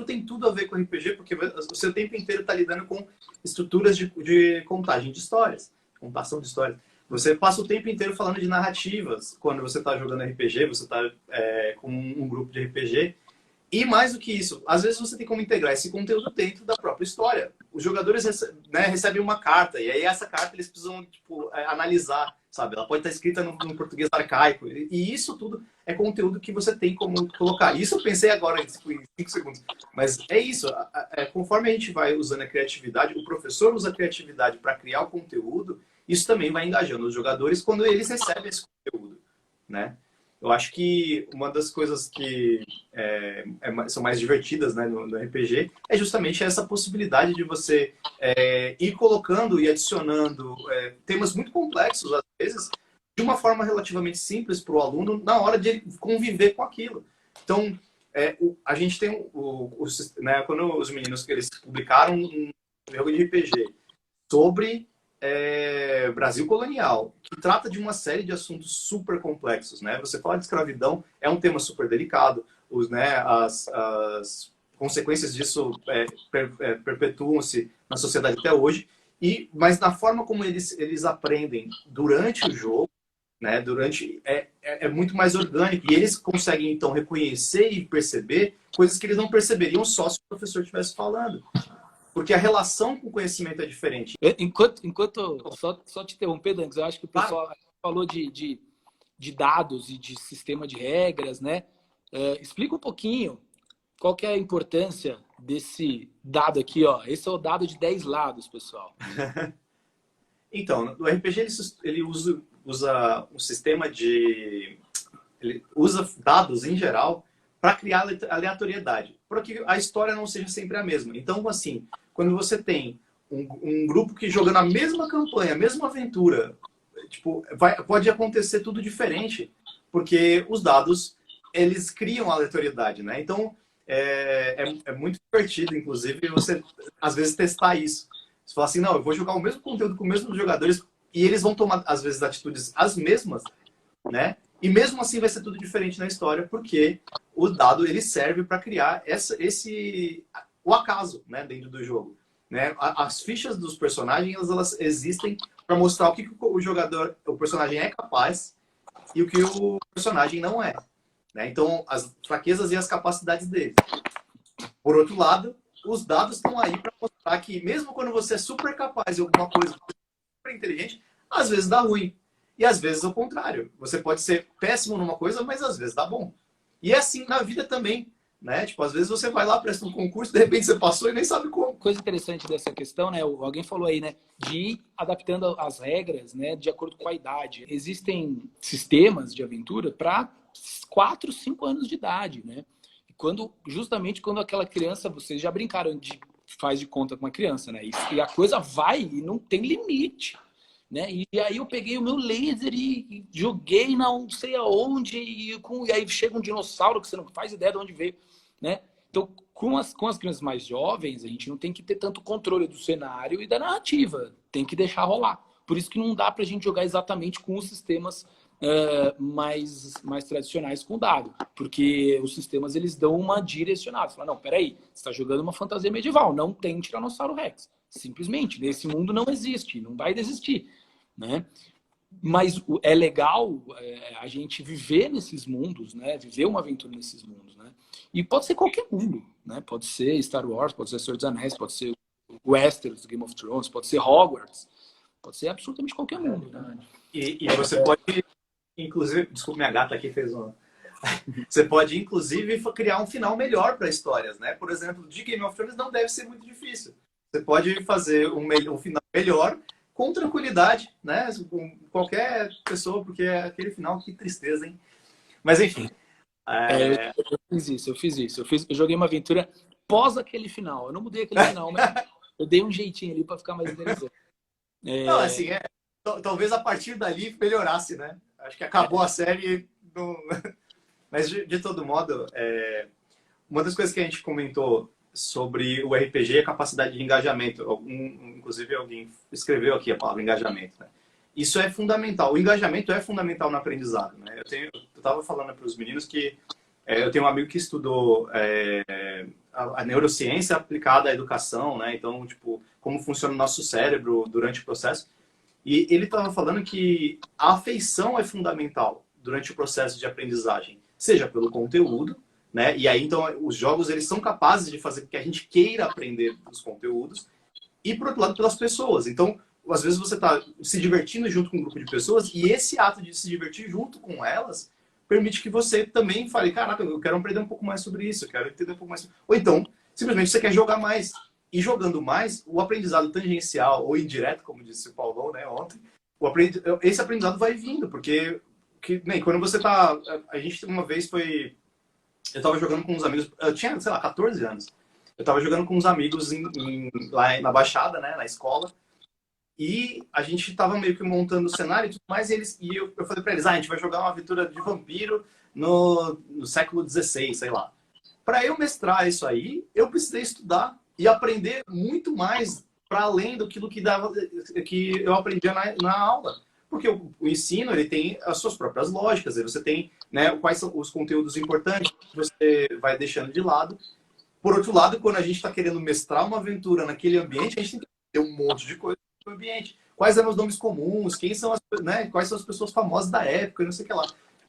tem tudo a ver com RPG, porque o seu tempo inteiro está lidando com estruturas de contagem de histórias, contação de histórias. Você passa o tempo inteiro falando de narrativas quando você está jogando RPG, você está com um grupo de RPG. E mais do que isso, às vezes você tem como integrar esse conteúdo dentro da própria história. Os jogadores recebem uma carta, e aí essa carta eles precisam analisar, sabe? Ela pode estar escrita no português arcaico, e isso tudo é conteúdo que você tem como colocar. Isso eu pensei agora em 5 segundos. Mas é isso, conforme a gente vai usando a criatividade, o professor usa a criatividade para criar o conteúdo, isso também vai engajando os jogadores quando eles recebem esse conteúdo, né? Eu acho que uma das coisas que são mais divertidas, né, no RPG é justamente essa possibilidade de você ir colocando e adicionando temas muito complexos, às vezes, de uma forma relativamente simples para o aluno na hora de ele conviver com aquilo. Então, a gente tem né, quando os meninos que eles publicaram um jogo de RPG sobre Brasil colonial, que trata de uma série de assuntos super complexos, né? Você fala de escravidão, é um tema super delicado, as consequências disso perpetuam-se na sociedade até hoje, mas na forma como eles aprendem durante o jogo, né? É muito mais orgânico, e eles conseguem então reconhecer e perceber coisas que eles não perceberiam só se o professor estivesse falando. Porque a relação com o conhecimento é diferente. Só te interromper, Danks, eu acho que o pessoal falou de dados e de sistema de regras, né? Explica um pouquinho qual que é a importância desse dado aqui, ó. Esse é o dado de 10 lados, pessoal. Então, no RPG ele usa um sistema de... Ele usa dados, em geral, para criar aleatoriedade, para que a história não seja sempre a mesma. Então, assim, quando você tem um grupo que jogando a mesma campanha, a mesma aventura, pode acontecer tudo diferente, porque os dados, eles criam aleatoriedade, né? Então, é muito divertido, inclusive, você, às vezes, testar isso. Você fala assim, não, eu vou jogar o mesmo conteúdo com os mesmos jogadores, e eles vão tomar, às vezes, atitudes as mesmas, né? E mesmo assim vai ser tudo diferente na história, porque o dado ele serve para criar o acaso, né, dentro do jogo. Né? As fichas dos personagens elas existem para mostrar o que o personagem é capaz e o que o personagem não é. Né? Então, as fraquezas e as capacidades dele. Por outro lado, os dados estão aí para mostrar que mesmo quando você é super capaz de alguma coisa, super inteligente, às vezes dá ruim. E às vezes ao contrário. Você pode ser péssimo numa coisa, mas às vezes dá bom. E é assim na vida também, né? Tipo, às vezes você vai lá, presta um concurso, de repente você passou e nem sabe como. Coisa interessante dessa questão, né? Alguém falou aí, né? De ir adaptando as regras, né? De acordo com a idade. Existem sistemas de aventura para 4, 5 anos de idade, né? Justamente quando aquela criança, vocês já brincaram de faz de conta com uma criança, né? E a coisa vai e não tem limite. Né? E aí eu peguei o meu laser e joguei não sei aonde e aí chega um dinossauro que você não faz ideia de onde veio, né? Então, com as crianças mais jovens, a gente não tem que ter tanto controle do cenário e da narrativa. Tem que deixar rolar. Por isso que não dá pra gente jogar exatamente com os sistemas mais tradicionais com dado. Porque os sistemas, eles dão uma direcionada. Você fala, não, peraí, você tá jogando uma fantasia medieval, não tem Tiranossauro Rex. Simplesmente, nesse mundo não existe, não vai existir, né? Mas é legal a gente viver nesses mundos, né? Viver uma aventura nesses mundos, né? E pode ser qualquer mundo, né? Pode ser Star Wars, pode ser Senhor dos Anéis, pode ser Westeros, Game of Thrones, pode ser Hogwarts, Pode ser absolutamente qualquer mundo. Né? E você pode, inclusive, desculpa, minha gata aqui fez um... Você pode, inclusive, criar um final melhor para histórias, né? Por exemplo, de Game of Thrones não deve ser muito difícil. Você pode fazer um final melhor com tranquilidade, né? Com qualquer pessoa, porque é aquele final, que tristeza, hein? Mas, enfim. Eu fiz isso. Eu joguei uma aventura pós aquele final. Eu não mudei aquele final, mas eu dei um jeitinho ali para ficar mais interessante. Não, assim, talvez a partir dali melhorasse, né? Acho que acabou a série... Mas, de todo modo, uma das coisas que a gente comentou sobre o RPG é a capacidade de engajamento. Inclusive, alguém escreveu aqui a palavra engajamento. Né? Isso é fundamental. O engajamento é fundamental no aprendizado. Né? Eu estava falando para os meninos que eu tenho um amigo que estudou a neurociência aplicada à educação, né? Então, tipo, como funciona o nosso cérebro durante o processo. E ele estava falando que a afeição é fundamental durante o processo de aprendizagem. Seja pelo conteúdo, né? E aí, então, os jogos eles são capazes de fazer com que a gente queira aprender os conteúdos e, por outro lado, pelas pessoas. Então, às vezes você está se divertindo junto com um grupo de pessoas e esse ato de se divertir junto com elas permite que você também fale, caraca, eu quero aprender um pouco mais sobre isso, eu quero entender um pouco mais. Ou então, simplesmente você quer jogar mais. E jogando mais, o aprendizado tangencial ou indireto, como disse o Paulão, né, ontem, esse aprendizado vai vindo, porque quando você tá... A gente uma vez foi... Eu tava jogando com uns amigos... Eu tinha, sei lá, 14 anos. Eu tava jogando com uns amigos lá na Baixada, né, na escola. E a gente tava meio que montando o cenário e tudo mais. E eu falei pra eles, a gente vai jogar uma aventura de vampiro no século XVI, sei lá. Pra eu mestrar isso aí, eu precisei estudar e aprender muito mais para além do que eu aprendia na aula. Porque o ensino ele tem as suas próprias lógicas, você tem, né, quais são os conteúdos importantes que você vai deixando de lado. Por outro lado, quando a gente está querendo mestrar uma aventura naquele ambiente, a gente tem que ter um monte de coisa no ambiente. Quais eram os nomes comuns, quais são as pessoas famosas da época, e não sei o que lá.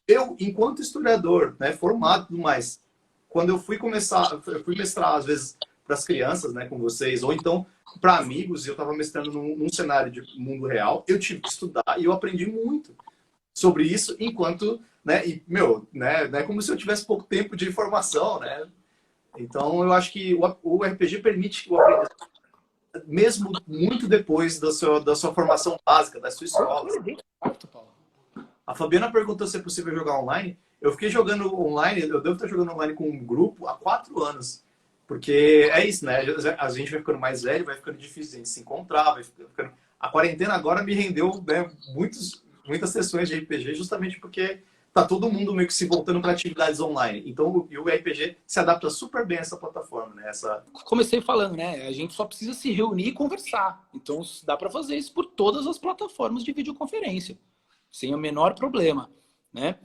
Eu, enquanto historiador, né, formado e tudo mais, quando eu fui mestrar, às vezes, para as crianças, né, com vocês, ou então para amigos, e eu estava mestrando num cenário de mundo real, eu tive que estudar e eu aprendi muito sobre isso enquanto, né, e, né, não é como se eu tivesse pouco tempo de formação, né? Então, eu acho que o RPG permite o aprendizado, mesmo muito depois da sua formação básica, da sua escola. A Fabiana perguntou se é possível jogar online. Eu fiquei jogando online, eu devo estar jogando online com um grupo há 4 anos. Porque é isso, né? A gente vai ficando mais velho, vai ficando difícil a gente se encontrar, vai ficando... A quarentena agora me rendeu, né, muitas sessões de RPG, justamente porque tá todo mundo meio que se voltando para atividades online. Então, o RPG se adapta super bem a essa plataforma, né? Comecei falando, né? A gente só precisa se reunir e conversar. Então, dá para fazer isso por todas as plataformas de videoconferência, sem o menor problema, né?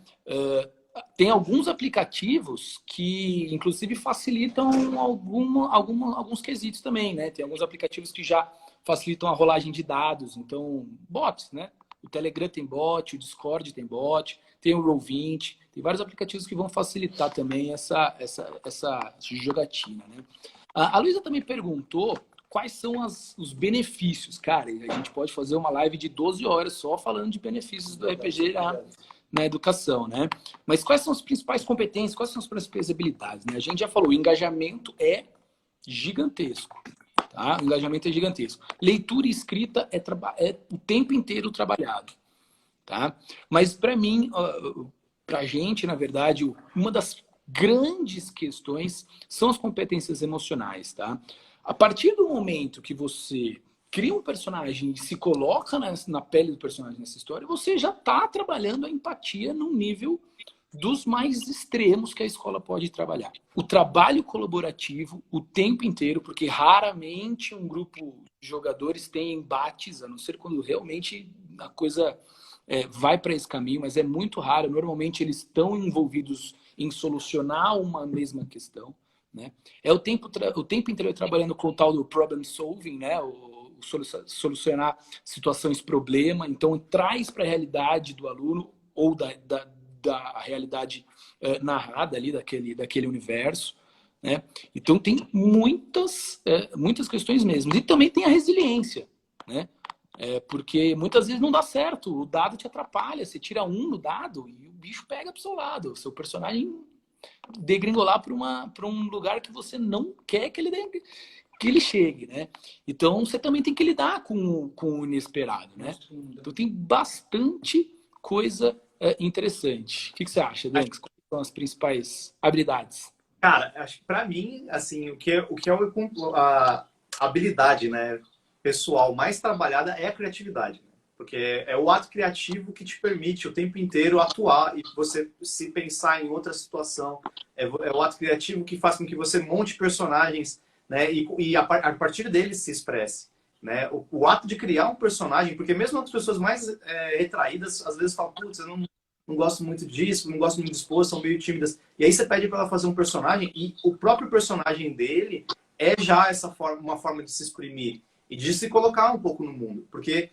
Tem alguns aplicativos que, inclusive, facilitam alguns quesitos também, né? Tem alguns aplicativos que já facilitam a rolagem de dados. Então, bots, né? O Telegram tem bot, o Discord tem bot, tem o Roll20. Tem vários aplicativos que vão facilitar também essa jogatina, né? A Luísa também perguntou quais são os benefícios. Cara, a gente pode fazer uma live de 12 horas só falando de benefícios do RPG na educação, né? Mas quais são as principais competências, quais são as principais habilidades, né? A gente já falou, o engajamento é gigantesco, tá? O engajamento é gigantesco. Leitura e escrita é o tempo inteiro trabalhado, tá? Mas para mim, pra gente, na verdade, uma das grandes questões são as competências emocionais, tá? A partir do momento que você cria um personagem e se coloca na pele do personagem nessa história, você já está trabalhando a empatia num nível dos mais extremos que a escola pode trabalhar. O trabalho colaborativo o tempo inteiro, porque raramente um grupo de jogadores tem embates, a não ser quando realmente a coisa vai para esse caminho, mas é muito raro. Normalmente eles estão envolvidos em solucionar uma mesma questão, né? É o tempo inteiro trabalhando com o tal do problem solving, né? Solucionar situações problema, então traz para a realidade do aluno ou da realidade narrada ali daquele universo, né? Então tem muitas questões mesmo. E também tem a resiliência, né? Porque muitas vezes não dá certo, o dado te atrapalha, você tira um no dado e o bicho pega pro seu lado, o seu personagem degringolar para um lugar que você não quer que ele chegue, né? Então você também tem que lidar com o inesperado, né? Então tem bastante coisa interessante. O que você acha, Dan? Quais são as principais habilidades? Cara, acho que pra mim, assim, a habilidade, né, pessoal mais trabalhada é a criatividade, né? Porque é o ato criativo que te permite o tempo inteiro atuar e você se pensar em outra situação. É o ato criativo que faz com que você monte personagens, né, e a partir deles se expresse, né? O ato de criar um personagem, porque mesmo as pessoas mais retraídas às vezes falam, putz, eu não gosto muito disso, não gosto muito disso, são meio tímidas. E aí você pede para ela fazer um personagem e o próprio personagem dele é já uma forma de se exprimir e de se colocar um pouco no mundo. Porque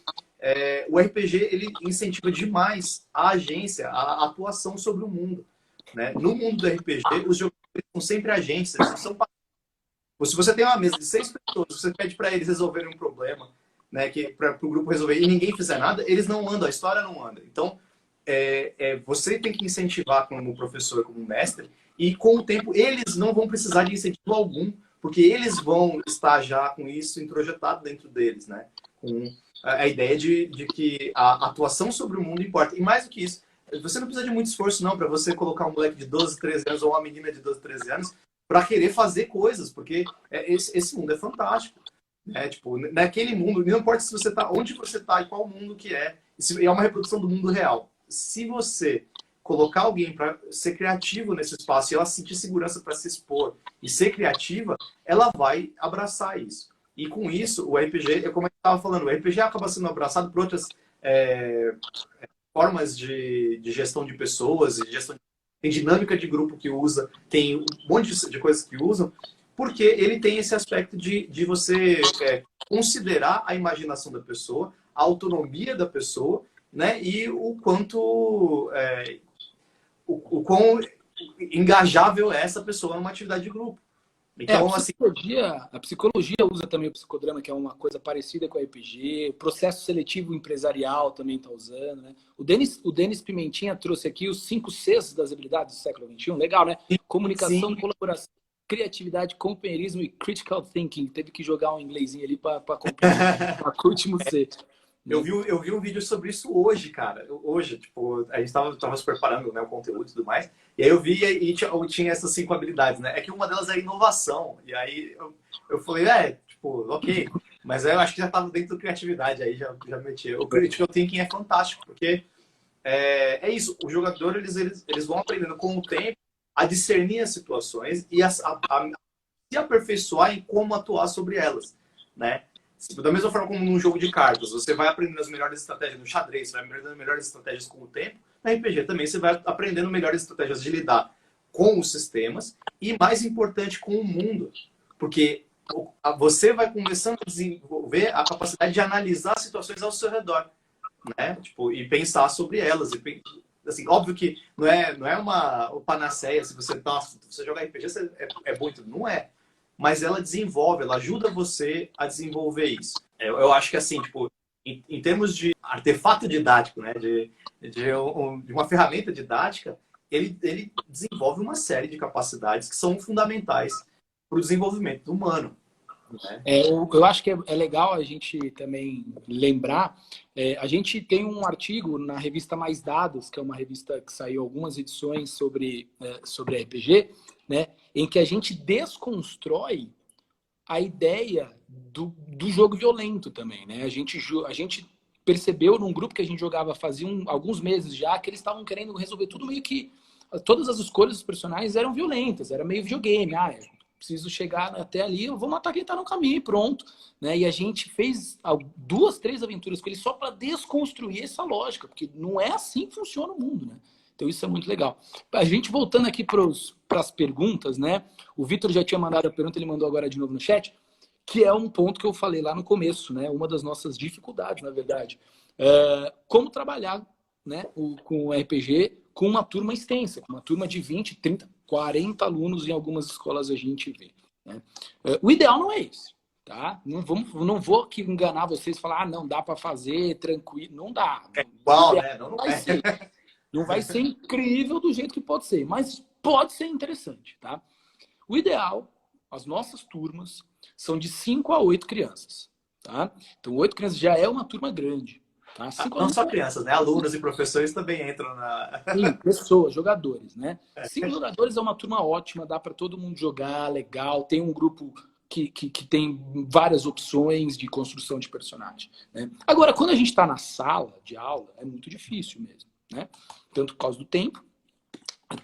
o RPG, ele incentiva demais a agência, a atuação sobre o mundo, né? No mundo do RPG, os jogadores são sempre agentes, eles não são... Se você tem uma mesa de 6 pessoas, você pede para eles resolverem um problema, né, para o grupo resolver, e ninguém fizer nada, eles não andam, a história não anda. Então, você tem que incentivar como professor, como mestre, e com o tempo eles não vão precisar de incentivo algum, porque eles vão estar já com isso introjetado dentro deles, né? Com a ideia de que a atuação sobre o mundo importa. E mais do que isso, você não precisa de muito esforço, não, para você colocar um moleque de 12, 13 anos ou uma menina de 12, 13 anos para querer fazer coisas, porque esse mundo é fantástico. Tipo, naquele mundo, não importa se você tá, onde você está e qual mundo que é uma reprodução do mundo real. Se você colocar alguém para ser criativo nesse espaço e ela sentir segurança para se expor e ser criativa, ela vai abraçar isso. E com isso, o RPG, como eu estava falando, o RPG acaba sendo abraçado por outras formas de gestão de pessoas, tem dinâmica de grupo que usa, tem um monte de coisas que usam, porque ele tem esse aspecto de você considerar a imaginação da pessoa, a autonomia da pessoa, né? E o quão engajável é essa pessoa numa atividade de grupo. Então, a psicologia usa também o psicodrama, que é uma coisa parecida com a RPG. O processo seletivo empresarial também está usando, né? O Denis Pimentinha trouxe aqui os 5 Cs das habilidades do século XXI. Legal, né? Comunicação, colaboração, criatividade, companheirismo e critical thinking. Teve que jogar um inglesinho ali para completar o último C. Eu vi um vídeo sobre isso hoje, cara. Hoje, tipo, a gente tava se preparando, né, o conteúdo e tudo mais. E aí eu vi e tinha essas 5 habilidades, né? É que uma delas é inovação. E aí eu falei, tipo, ok. Mas aí eu acho que já tava dentro da criatividade, aí já meti. O critical thinking é fantástico, porque é isso. O jogador, eles vão aprendendo com o tempo a discernir as situações e a se aperfeiçoar em como atuar sobre elas, né? Da mesma forma como num jogo de cartas, você vai aprendendo as melhores estratégias no xadrez, você vai aprendendo as melhores estratégias com o tempo. Na RPG também você vai aprendendo melhores estratégias de lidar com os sistemas e, mais importante, com o mundo. Porque você vai começando a desenvolver a capacidade de analisar situações ao seu redor, né? Tipo, e pensar sobre elas. Assim, óbvio que não é uma panaceia. Se você jogar RPG, é bom e tudo. Não é. Mas ela desenvolve, ela ajuda você a desenvolver isso. Eu acho que, assim, tipo, em termos de artefato didático, né, de uma ferramenta didática, ele desenvolve uma série de capacidades que são fundamentais para o desenvolvimento humano. Né? Eu acho que é legal a gente também lembrar, a gente tem um artigo na revista Mais Dados, que é uma revista que saiu algumas edições sobre RPG, né, em que a gente desconstrói a ideia do jogo violento também, né? A gente percebeu num grupo que a gente jogava fazia alguns meses já que eles estavam querendo resolver tudo meio que... Todas as escolhas dos personagens eram violentas, era meio videogame. Preciso chegar até ali, eu vou matar quem tá no caminho e pronto. Né? E a gente fez 2, 3 aventuras com ele só para desconstruir essa lógica, porque não é assim que funciona o mundo, né? Então isso é muito legal. A gente voltando aqui para as perguntas, né? O Vitor já tinha mandado a pergunta, ele mandou agora de novo no chat, que é um ponto que eu falei lá no começo, né? Uma das nossas dificuldades, na verdade. Como trabalhar, né, com o RPG com uma turma extensa, uma turma de 20, 30, 40 alunos em algumas escolas a gente vê. Né? O ideal não é esse. tá? Não vou aqui enganar vocês e falar, não, dá para fazer, tranquilo. Não dá. É igual, né? Não vai ser. Não vai ser incrível do jeito que pode ser, mas pode ser interessante, tá? O ideal, as nossas turmas, são de 5 a 8 crianças, tá? Então, 8 crianças já é uma turma grande, tá? Não só crianças, né? Alunos e professores também entram na... Sim, pessoas, jogadores, né? 5 jogadores é uma turma ótima, dá para todo mundo jogar, legal. Tem um grupo que tem várias opções de construção de personagem, né? Agora, quando a gente está na sala de aula, é muito difícil mesmo, né? Tanto por causa do tempo,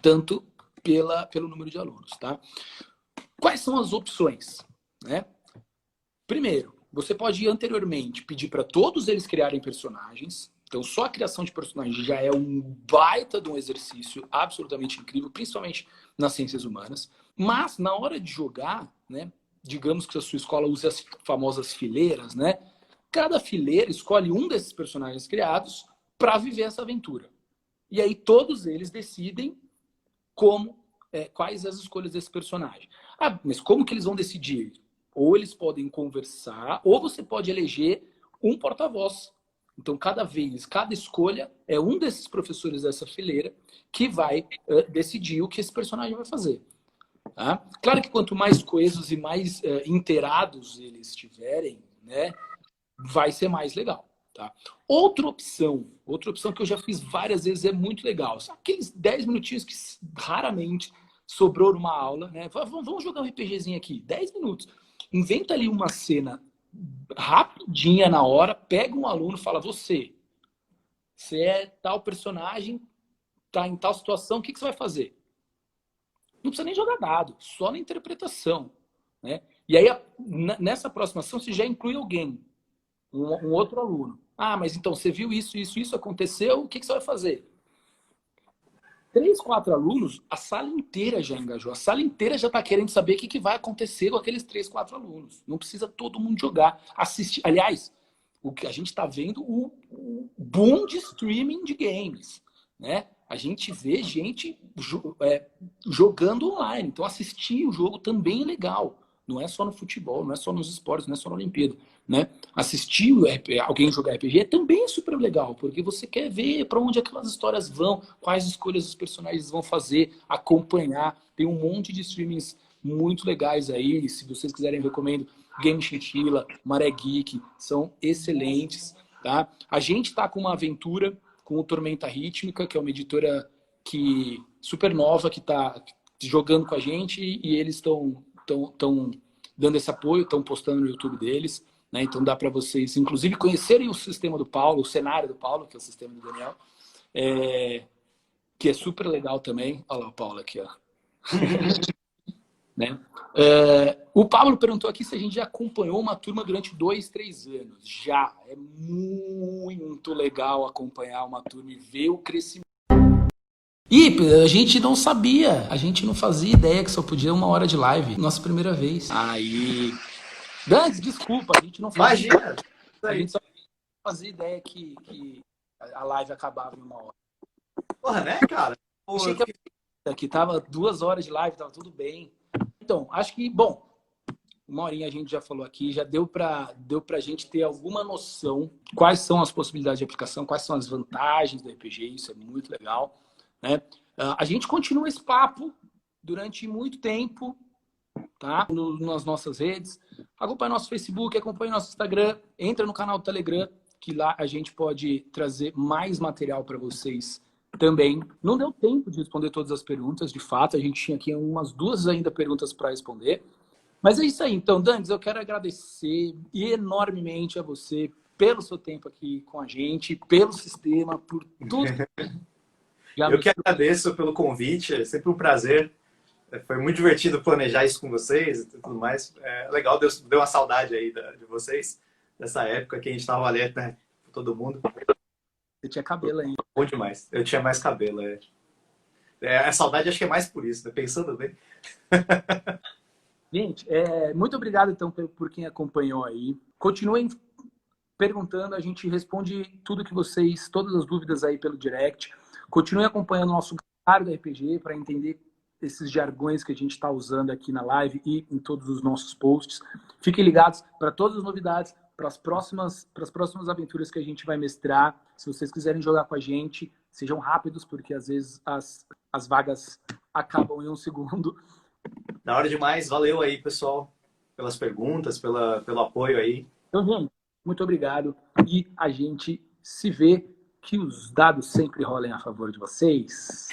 tanto pelo número de alunos, tá? Quais são as opções, né? Primeiro, você pode anteriormente pedir para todos eles criarem personagens. Então, só a criação de personagens já é um baita de um exercício absolutamente incrível, principalmente nas ciências humanas. Mas, na hora de jogar, né? Digamos que a sua escola use as famosas fileiras, né? Cada fileira escolhe um desses personagens criados para viver essa aventura. E aí todos eles decidem quais as escolhas desse personagem. Ah, mas como que eles vão decidir? Ou eles podem conversar, ou você pode eleger um porta-voz. Então, cada escolha é um desses professores dessa fileira que vai decidir o que esse personagem vai fazer. Tá? Claro que quanto mais coesos e mais inteirados eles estiverem, né, vai ser mais legal. Tá? Outra opção que eu já fiz várias vezes, é muito legal. Aqueles 10 minutinhos que raramente sobrou numa aula, né? Vamos jogar um RPGzinho aqui, 10 minutos. Inventa ali uma cena rapidinha na hora, pega um aluno e fala, você é tal personagem, tá em tal situação, o que você vai fazer? Não precisa nem jogar dado, só na interpretação, né? E aí, nessa próxima ação, você já inclui alguém, um outro aluno. Ah, mas então, você viu isso aconteceu, o que você vai fazer? 3, 4 alunos, a sala inteira já engajou. A sala inteira já está querendo saber o que vai acontecer com aqueles 3, 4 alunos. Não precisa todo mundo jogar. Assistir. Aliás, o que a gente está vendo, o boom de streaming de games, né? A gente vê gente jogando online. Então, assistir o jogo também é legal. Não é só no futebol, não é só nos esportes, não é só na Olimpíada, né? Assistir alguém jogar RPG também é super legal, porque você quer ver para onde aquelas histórias vão, quais escolhas os personagens vão fazer, acompanhar. Tem um monte de streamings muito legais aí. Se vocês quiserem, eu recomendo Game Chinchilla, Maré Geek, são excelentes, tá? A gente está com uma aventura com o Tormenta Rítmica, que é uma editora super nova, que está jogando com a gente, e eles estão dando esse apoio, estão postando no YouTube deles, né? Então dá para vocês, inclusive, conhecerem o sistema do Paulo, o cenário do Paulo, que é o sistema do Daniel, que é super legal também. Olha lá o Paulo aqui, ó. Né? O Pablo perguntou aqui se a gente já acompanhou uma turma durante 2, 3 anos. Já. É muito legal acompanhar uma turma e ver o crescimento. E a gente não sabia, a gente não fazia ideia que só podia 1 hora de live. Nossa primeira vez. Aí. Dantes, desculpa, a gente não fazia. Imagina! A gente só fazia ideia que a live acabava em 1 hora. Porra, né, cara? Achei que tava 2 horas de live, tava tudo bem. Então, acho que, bom, 1 horinha a gente já falou aqui, já deu pra gente ter alguma noção quais são as possibilidades de aplicação, quais são as vantagens do RPG, isso é muito legal, né? A gente continua esse papo durante muito tempo, tá? Nas nossas redes. Acompanhe nosso Facebook, acompanhe nosso Instagram, entra no canal do Telegram, que lá a gente pode trazer mais material para vocês também. Não deu tempo de responder todas as perguntas, de fato, a gente tinha aqui umas 2 ainda perguntas para responder. Mas é isso aí. Então, Dantes, eu quero agradecer enormemente a você pelo seu tempo aqui com a gente, pelo sistema, por tudo. Eu que agradeço pelo convite, é sempre um prazer. Foi muito divertido planejar isso com vocês e tudo mais. É legal, deu uma saudade aí de vocês, dessa época que a gente estava ali, né, com todo mundo. Você tinha cabelo ainda. Bom demais. Eu tinha mais cabelo, a saudade acho que é mais por isso, né? Pensando bem. Gente, muito obrigado, então, por quem acompanhou aí. Continuem perguntando, a gente responde todas as dúvidas aí pelo direct. Continuem acompanhando o nosso calendário da RPG para entender esses jargões que a gente está usando aqui na live e em todos os nossos posts. Fiquem ligados para todas as novidades, para as próximas aventuras que a gente vai mestrar. Se vocês quiserem jogar com a gente, sejam rápidos, porque às vezes as vagas acabam em um segundo. Da hora demais. Valeu aí, pessoal, pelas perguntas, pelo apoio aí. Então, gente, muito obrigado. E a gente se vê. Que os dados sempre rolem a favor de vocês.